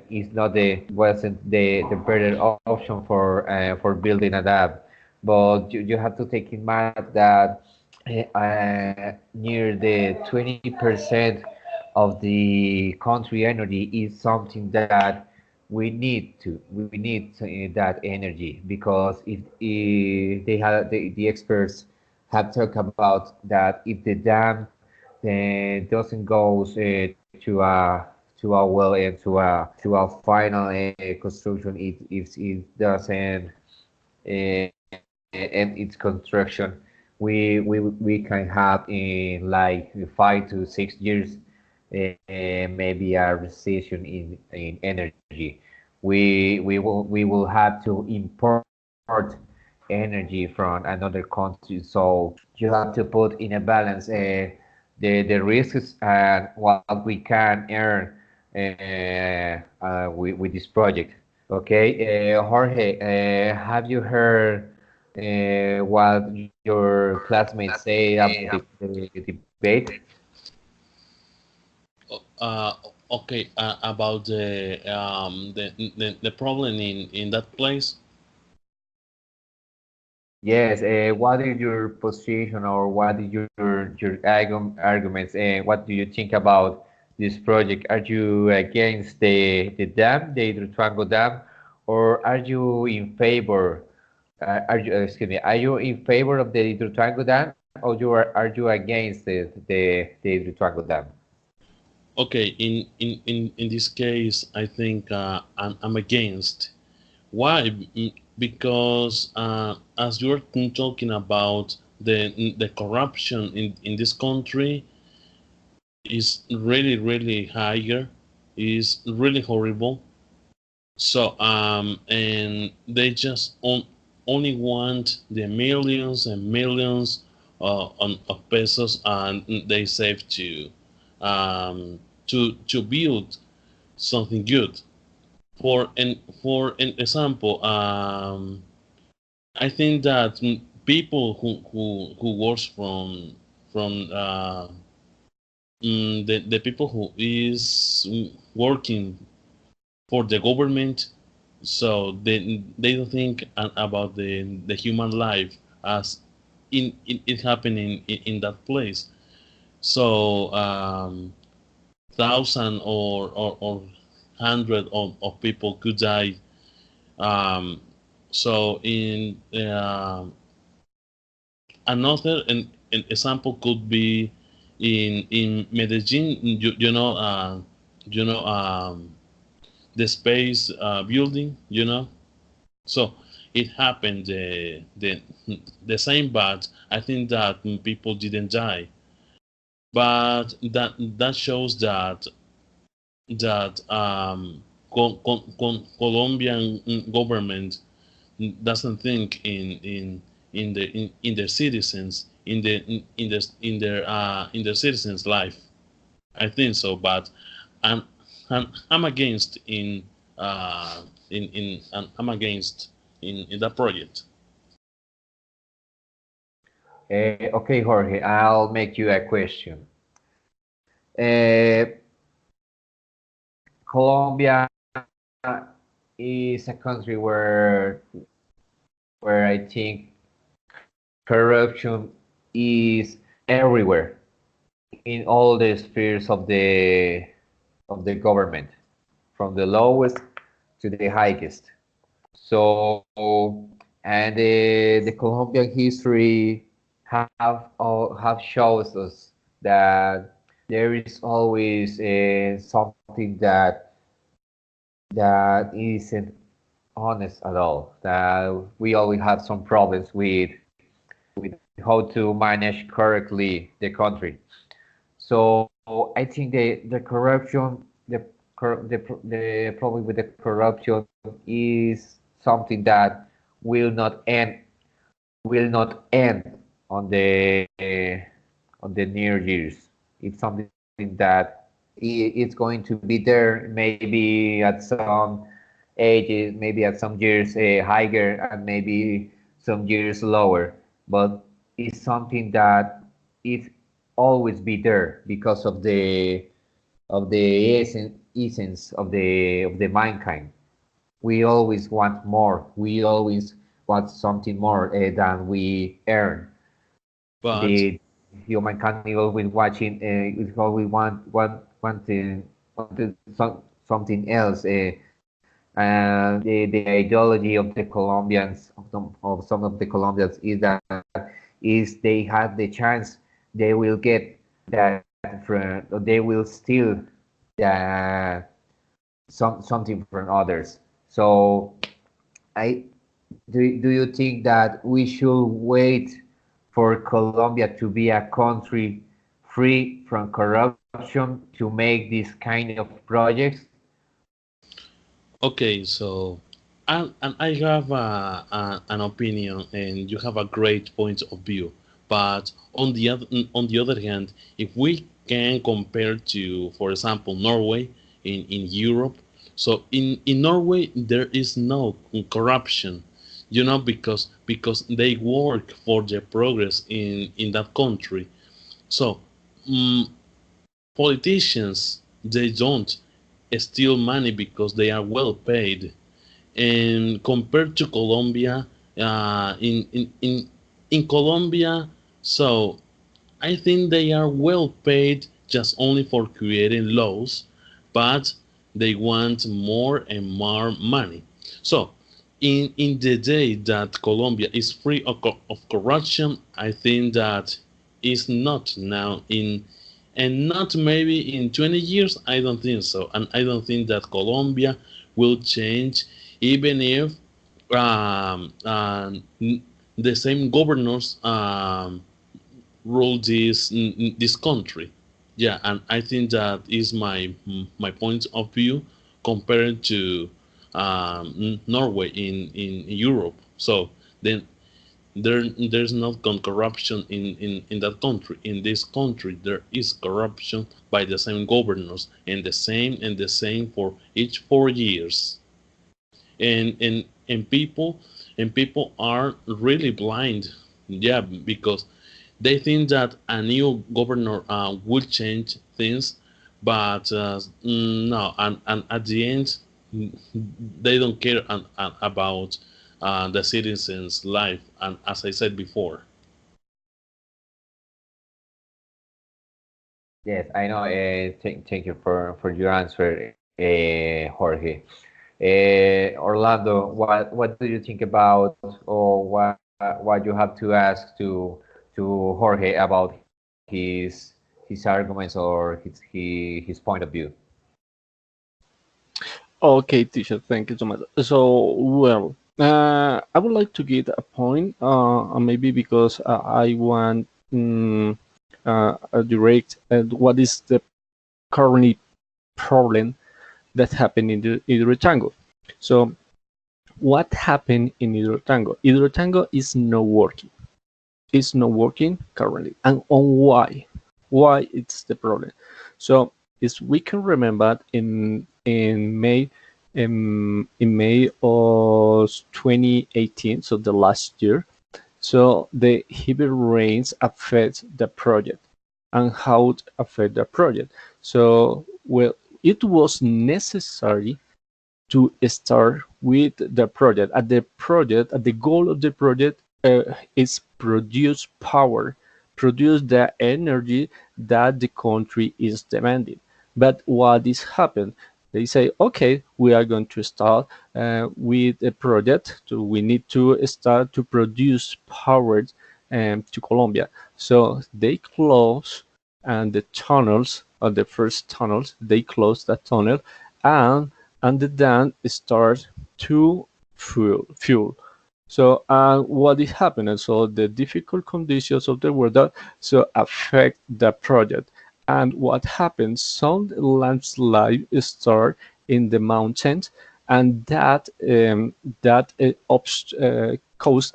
is not wasn't the better option for building a dam, but you have to take in mind that near the 20% of the country energy is something that we need that energy, because if they have the experts have talked about that if the dam doesn't go to a well and to a final construction, it doesn't end its construction, we can have in like 5 to 6 years maybe a recession in energy. We will have to import energy from another country, so you have to put in a balance the risks and what we can earn with this project. Okay, Jorge, have you heard what your classmates say about the debate? Uh, okay, about the problem in that place. Yes, what is your position or what is your arguments? What do you think about this project? Are you against the dam, the Hidroituango Dam, or are you in favor? Excuse me, are you in favor of the Hidroituango Dam, or are you against the Hidroituango Dam? Okay, in this case, I think I'm against. Why? Because as you're talking about the corruption in this country is really higher, is really horrible. So and they just only want the millions and millions of pesos, and they save to build something good. For an example, I think that people who works from the people who is working for the government, so they don't think about the human life as in it happening in that place. So thousand or hundred of people could die. um, so in another an example could be in Medellin. You know the space building. So it happened the same, but I think that people didn't die. But that shows that Colombian government doesn't think in their citizens, in their citizens' life. I think so, but I'm I'm against I'm against in that project. Okay, Jorge, I'll make you a question. Uh, Colombia is a country where I think corruption is everywhere in all the spheres of the government, from the lowest to the highest. So, and the Colombian history have shows us that there is always something that isn't honest at all. That we always have some problems with how to manage correctly the country. So I think the corruption, the problem with the corruption is something that will not end will not end on the near years. It's something that it's going to be there maybe at some ages, maybe at some years higher and maybe some years lower, but it's something that it always be there because of the essence of the mankind. We always want more. We always want something more than we earn. But The humankind is always watching. Is always wanted something else. And the ideology of the Colombians of some of the Colombians is that is they have the chance they will get that from or they will steal that something from others. So I do you think that we should wait for Colombia to be a country free from corruption to make these kind of projects? okay, so and I have an opinion, and you have a great point of view. But on the other hand, if we can compare to, for example, Norway in Europe, so in Norway there is no corruption, because they work for the progress in that country. So mm politicians, they don't steal money because they are well paid. And compared to Colombia, in Colombia, so I think they are well paid just only for creating laws, but they want more and more money. So in the day that Colombia is free of corruption, I think that is not now in, and not maybe in 20 years. I don't think so, and I don't think that Colombia will change, even if the same governors rule this country. Yeah, and I think that is my point of view compared to Norway in Europe. So then there's not corruption in that country. In this country, there is corruption by the same governors, and the same for each 4 years. And people are really blind. Yeah, because they think that a new governor will change things, but no, and at the end, they don't care about the citizens' life. And as I said before, Yes, I know. Thank you for your answer, Jorge. Orlando, what do you think about, or what you have to ask to Jorge about his arguments or his point of view? Okay, teacher, thank you so much. So, well, I would like to get a point, maybe because I want a direct what is the current problem that happened in the rectangle. So, what happened in Hidrotango? Hidrotango is not working. It's not working currently, and on why? Why it's the problem? So, as we can remember, in May of 2018, so the last year, so the heavy rains affect the project, and how it affect the project. So, well, it was necessary to start with the project. At the goal of the project is produce power, produce the energy that the country is demanding. But what is happened? They say, okay, we are going to start with a project. We need to start to produce power to Colombia. So they close and the tunnels, the first tunnels, they close that tunnel, and then start to fuel. So what is happening? So the difficult conditions of the weather so affect the project. And what happens? Some landslide start in the mountains, and cause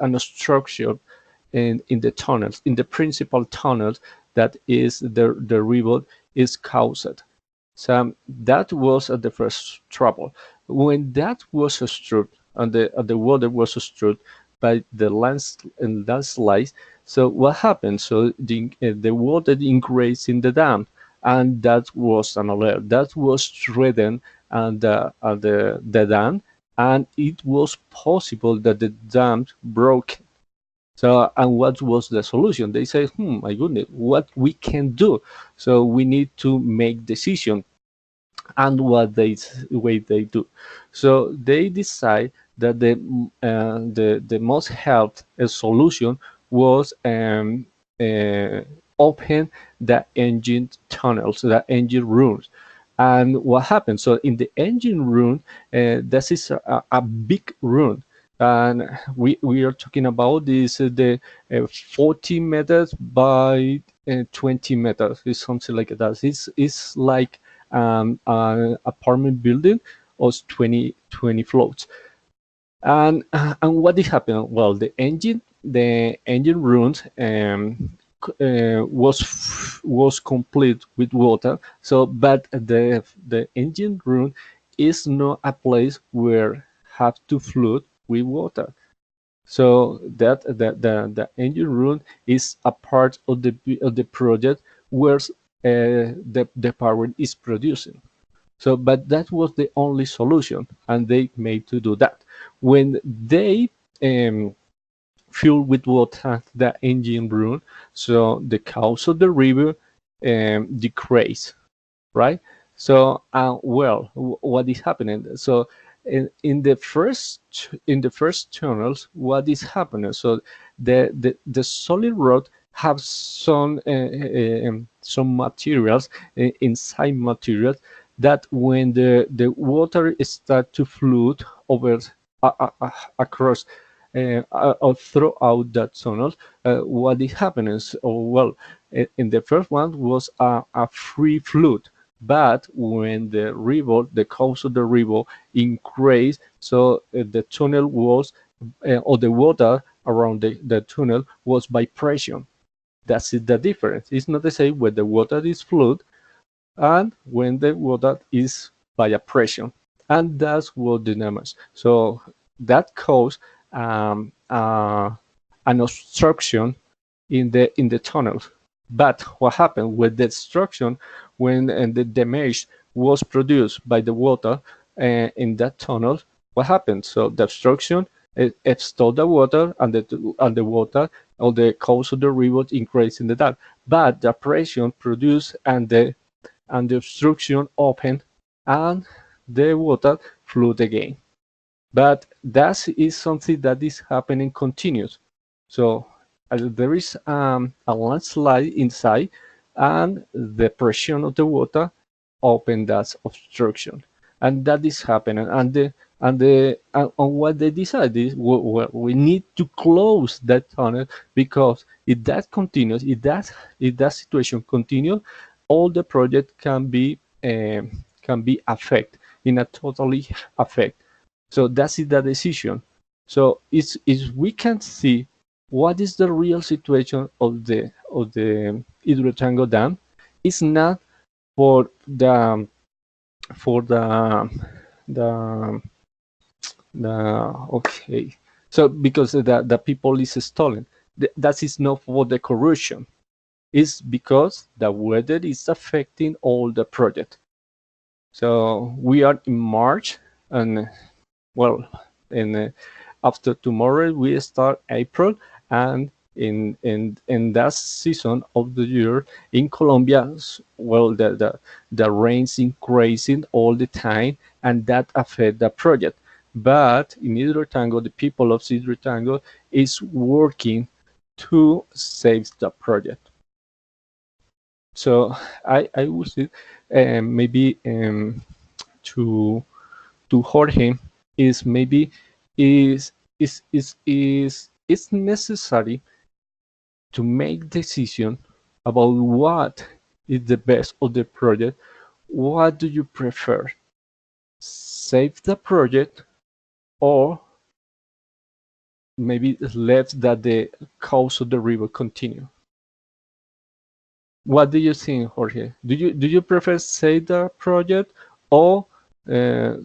an obstruction in the tunnels, in the principal tunnels that is the river is caused. So that was the first trouble. When that was struck and the water was struck by the landslides, so what happened? So the water increased in the dam, and that was an alert. That was threatened and the dam, and it was possible that the dam broke. So, and what was the solution? They say, my goodness, what we can do? So we need to make decision, and what they do. So they decide that the most helped solution was open the engine tunnels, the engine rooms. And what happened? So in the engine room, this is a big room, and we are talking about this the 40 meters by 20 meters. It's something like that. It's like an apartment building of 20 floors. And what did happen? Well, the engine room was complete with water. So, but the engine room is not a place where have to flood with water. So that the engine room is a part of the project where the power is producing. So, but that was the only solution, and they made to do that. When they fuel with water the engine room, so the course of the river decrease, right? So, what is happening? So, in the first tunnels, what is happening? So, the solid road have some materials inside materials that when the water start to flood over across or throughout that tunnel, what is happening is, in the first one was a free flood, but when the river, the course of the river increased, so the tunnel was, or the water around the tunnel was by pressure. That's the difference. It's not the same when the water is flood and when the water is by a pressure. And that's what the damage. So that caused an obstruction in the tunnels. But what happened with the obstruction when the damage was produced by the water in that tunnel? What happened? So the obstruction it stopped the water, and the water or the course of the river increased in the dam. But the pressure produced and the obstruction opened, and the water flowed again. But that is something that is happening continuous. So there is a landslide inside, and the pressure of the water opened that obstruction, and that is happening. And what they decided is, well, we need to close that tunnel, because if that continues, if that situation continues, all the project can be affected in a totally affect. So that's the decision. So it's we can see what is the real situation of the Hidroituango Dam. It's not for the okay. So because the people is stolen, that is not for the corruption. It's because the weather is affecting all the project. So we are in March, and well, in after tomorrow we start April, and in that season of the year in Colombia, well, the rains increasing all the time, and that affect the project. But in Hidrotango, the people of Hidrotango is working to save the project. So I would say maybe to Jorge is maybe is it's necessary to make decision about what is the best of the project. What do you prefer? Save the project, or maybe let that the course of the river continue? What do you think, Jorge? Do you prefer save the project, or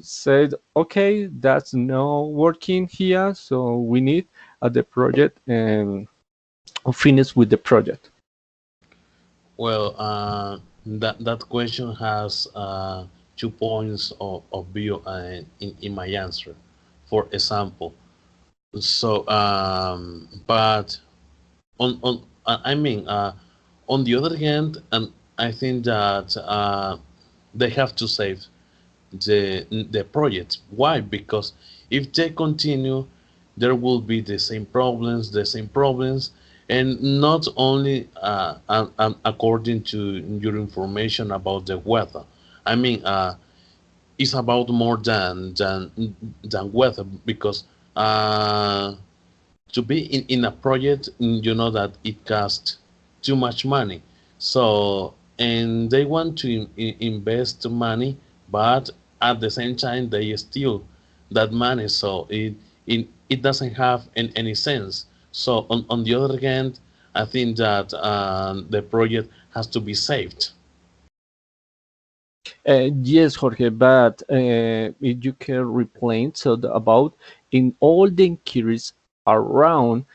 said, okay, that's not working here, so we need the project and finish with the project? Well, that question has 2 points of view in my answer. For example, so but I mean, on the other hand, and I think that they have to save the project. Why? Because if they continue, there will be the same problems, and not only according to your information about the weather. I mean, it's about more than weather, because to be in a project, you know that it costs too much money. So, and they want to invest money, but at the same time they steal that money. So it doesn't have any sense. So on the other hand, I think that the project has to be saved. Yes, Jorge, but if you can replain so about in all the inquiries around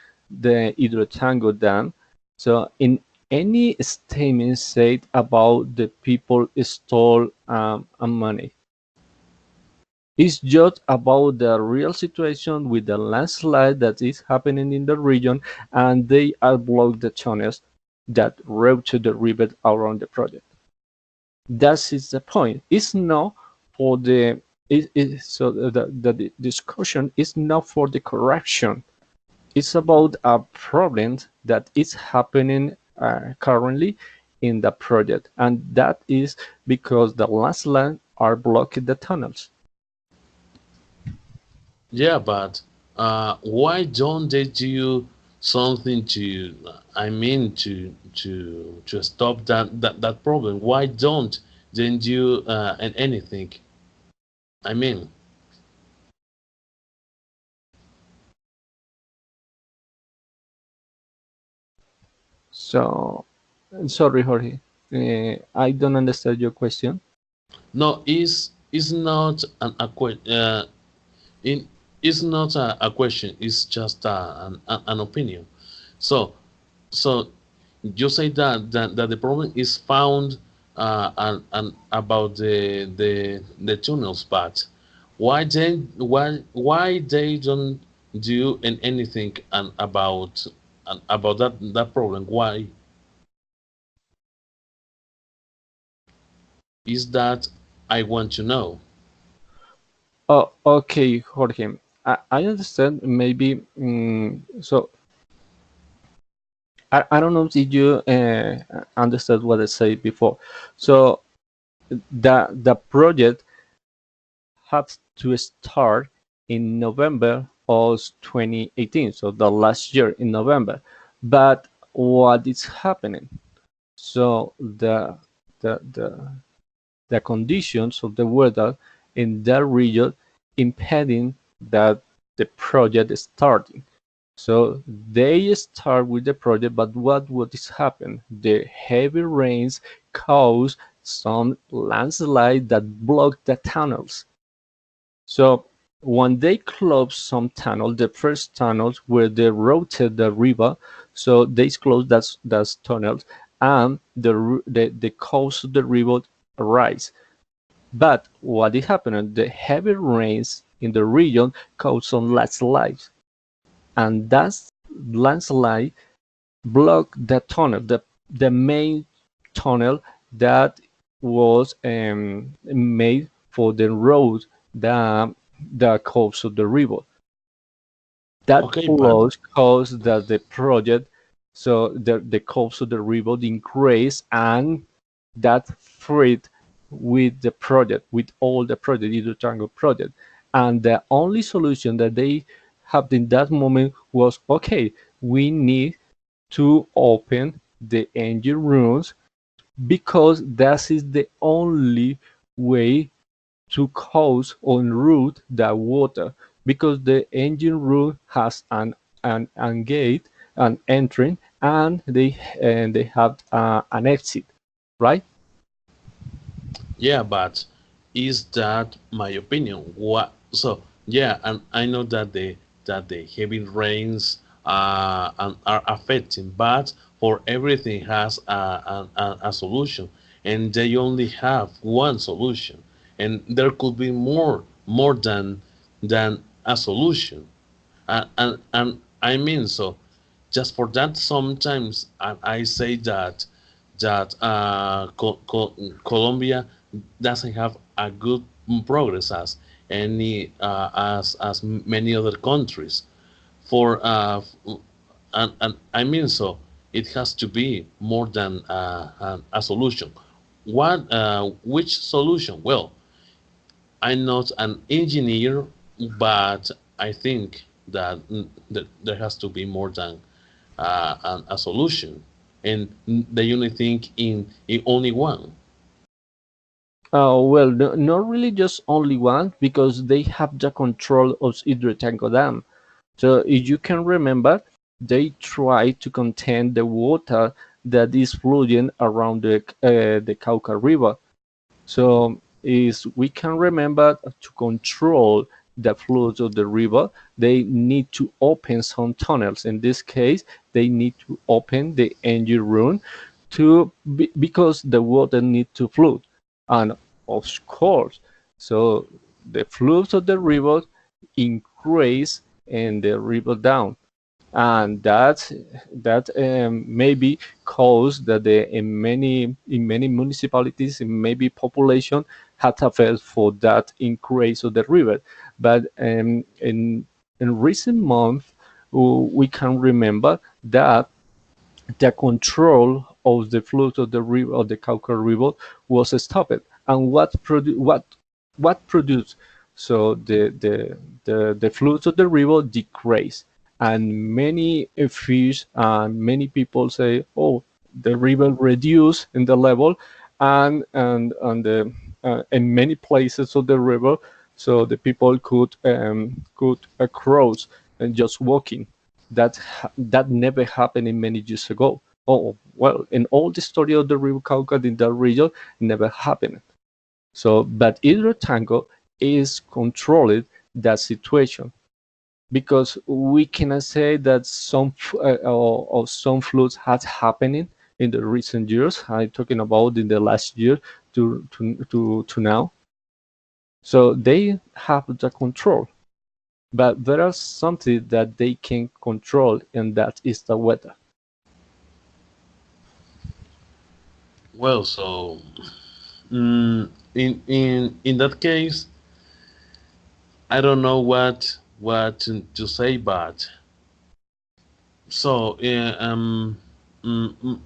the Hidrotango Dam, so in any statement said about the people stole money, it's just about the real situation with the landslide that is happening in the region, and they are blocked the tunnels that route to the river around the project. That is the point. It's not for the so the discussion is not for the correction. It's about a problem that is happening currently in the project, and that is because the landslide are blocking the tunnels. Yeah, but why don't they do something to, I mean, to stop that problem? Why don't they do anything? I mean, So, sorry, Jorge, I don't understand your question. no, is not in it's not a question. It's just an opinion. So so you say that the problem is found and about the tunnels, but why they don't do anything and about that problem? Why is that? I want to know. Oh, okay, Jorge. I understand. Maybe so. I don't know if you understood what I said before. So the project has to start in November of 2018. So the last year in November. But what is happening? So the the the conditions of the weather in that region impeding that the project is starting. So they start with the project, but what is happening? The heavy rains cause some landslide that block the tunnels. So when they close some tunnel, the first tunnels where they routed the river, so they close that tunnels, and the course of the river rise. But what is happening? The heavy rains in the region caused some landslides, and that landslide blocked the tunnel, the main tunnel that was made for the road that that course of the river. That Okay, but flood caused that the project, so the course of the river increased, and that freed with the project, with all the project, the Triangle project. And the only solution that they had in that moment was, okay, we need to open the engine rooms because that is the only way to cause on route the water, because the engine room has an gate, an entry, and they have an exit, right? yeah, but is that my opinion? What? So yeah, and I know that the heavy rains are affecting, but for everything has a solution, and they only have one solution, and there could be more than a solution, and I mean so. Just for that, sometimes I say that Colombia doesn't have a good progress as any as many other countries. For and I mean so, it has to be more than a solution. What which solution? Well, I'm not an engineer, but I think that there has to be more than a solution, and they only think in only one. Well, no, not really just only one, because they have the control of Hidrotango Dam. So if you can remember, they try to contain the water that is flowing around the Cauca River. So is we can remember to control the flows of the river, they need to open some tunnels. In this case, they need to open the engine room because the water need to flow. And of course, so the flows of the river increase and the river down, and that maybe cause that in many municipalities, in maybe population had a felt for that increase of the river. But in recent months, we can remember that the control of the flow of the river, of the Cauca River, was stopped. And what produced? So the flows of the river decreased, and many fish and many people say, "Oh, the river reduced in the level," and the in many places of the river, so the people could cross and just walking. That never happened in many years ago. Oh well, in all the story of the river Cauca in that region, never happened. So, but Hidrotango is controlling that situation, because we cannot say that or some floods had happening in the recent years. I'm talking about in the last year to now. So they have the control, but there are something that they can control, and that is the weather. Well, so in that case, I don't know what to say, but so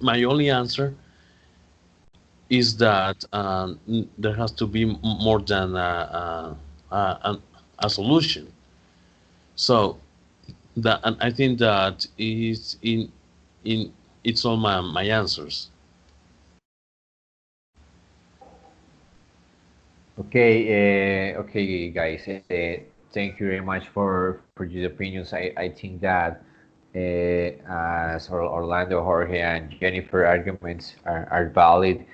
my only answer is that there has to be more than a solution. So that, and I think that is in it's all my answers. Okay, guys. Thank you very much for your opinions. I think that as Orlando, Jorge, and Jennifer arguments are valid.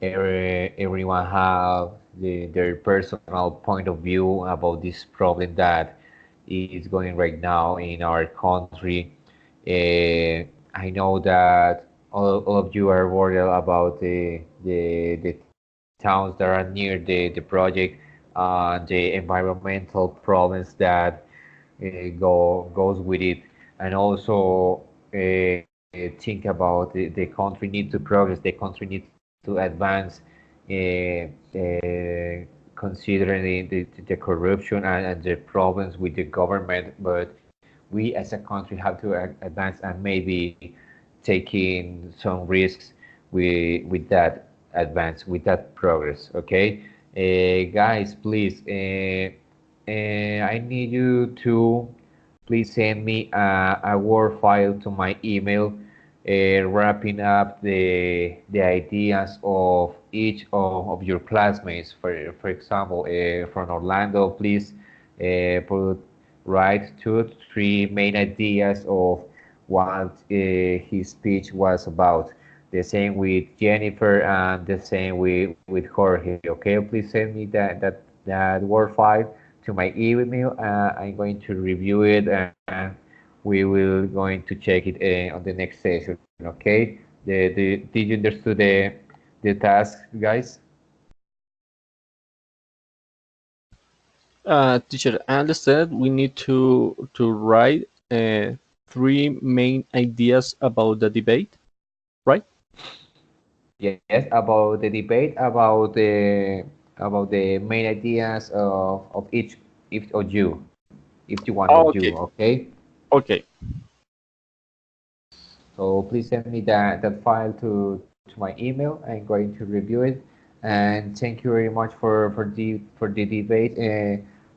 Everyone have their personal point of view about this problem that is going right now in our country. I know that all of you are worried about the towns that are near the project, the environmental problems that goes with it, and also think about the country need to progress, the country needs to advance, considering the corruption and the problems with the government. But we as a country have to advance and maybe taking some risks with that advance, with that progress. Okay, guys, please, I need you to please send me a Word file to my email, wrapping up the ideas of each of your classmates. For example, from Orlando, please put write 2 3 main ideas of what his speech was about. The same with Jennifer and the same with Jorge. Okay, please send me that Word file to my email. I'm going to review it, and we will going to check it on the next session. Okay. Did you understand the task, guys? Teacher, I understand we need to write 3 main ideas about the debate, right? Yes, about the debate, about the main ideas of each of you, each one of you. Okay, Okay. okay, So please send me that file to my email. I'm going to review it. And thank you very much for the debate.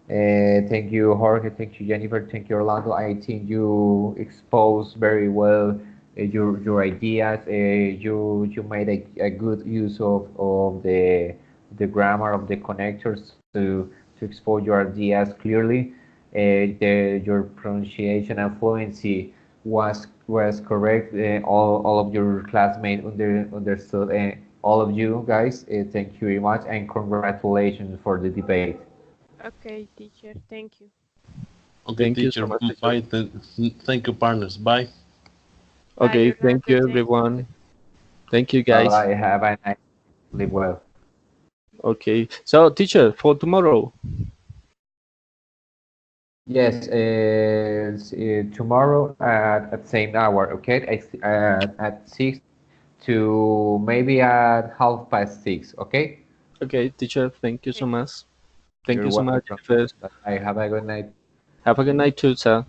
Thank you, Jorge. Thank you, Jennifer. Thank you, Orlando. I think you exposed very well your ideas. You made a good use of the grammar of the connectors to expose your ideas clearly. Your pronunciation and fluency was correct. All of your classmates understood. All of you guys, thank you very much and congratulations for the debate. Okay, teacher. Thank you. Okay, thank you so teacher. much, teacher. Bye. Thank you, partners. Bye. Bye, Okay, thank Orlando. you, Thank you. everyone. Thank you, Bye guys. bye. Have a nice. Live well. Okay, so teacher, for tomorrow. Yes. Tomorrow at same hour. Okay. At 6 to maybe at 6:30. Okay. Okay, teacher, thank you so Okay. much. Thank You're you so much, welcome. Jennifer. Bye. Have a good night. Have a good night too, sir.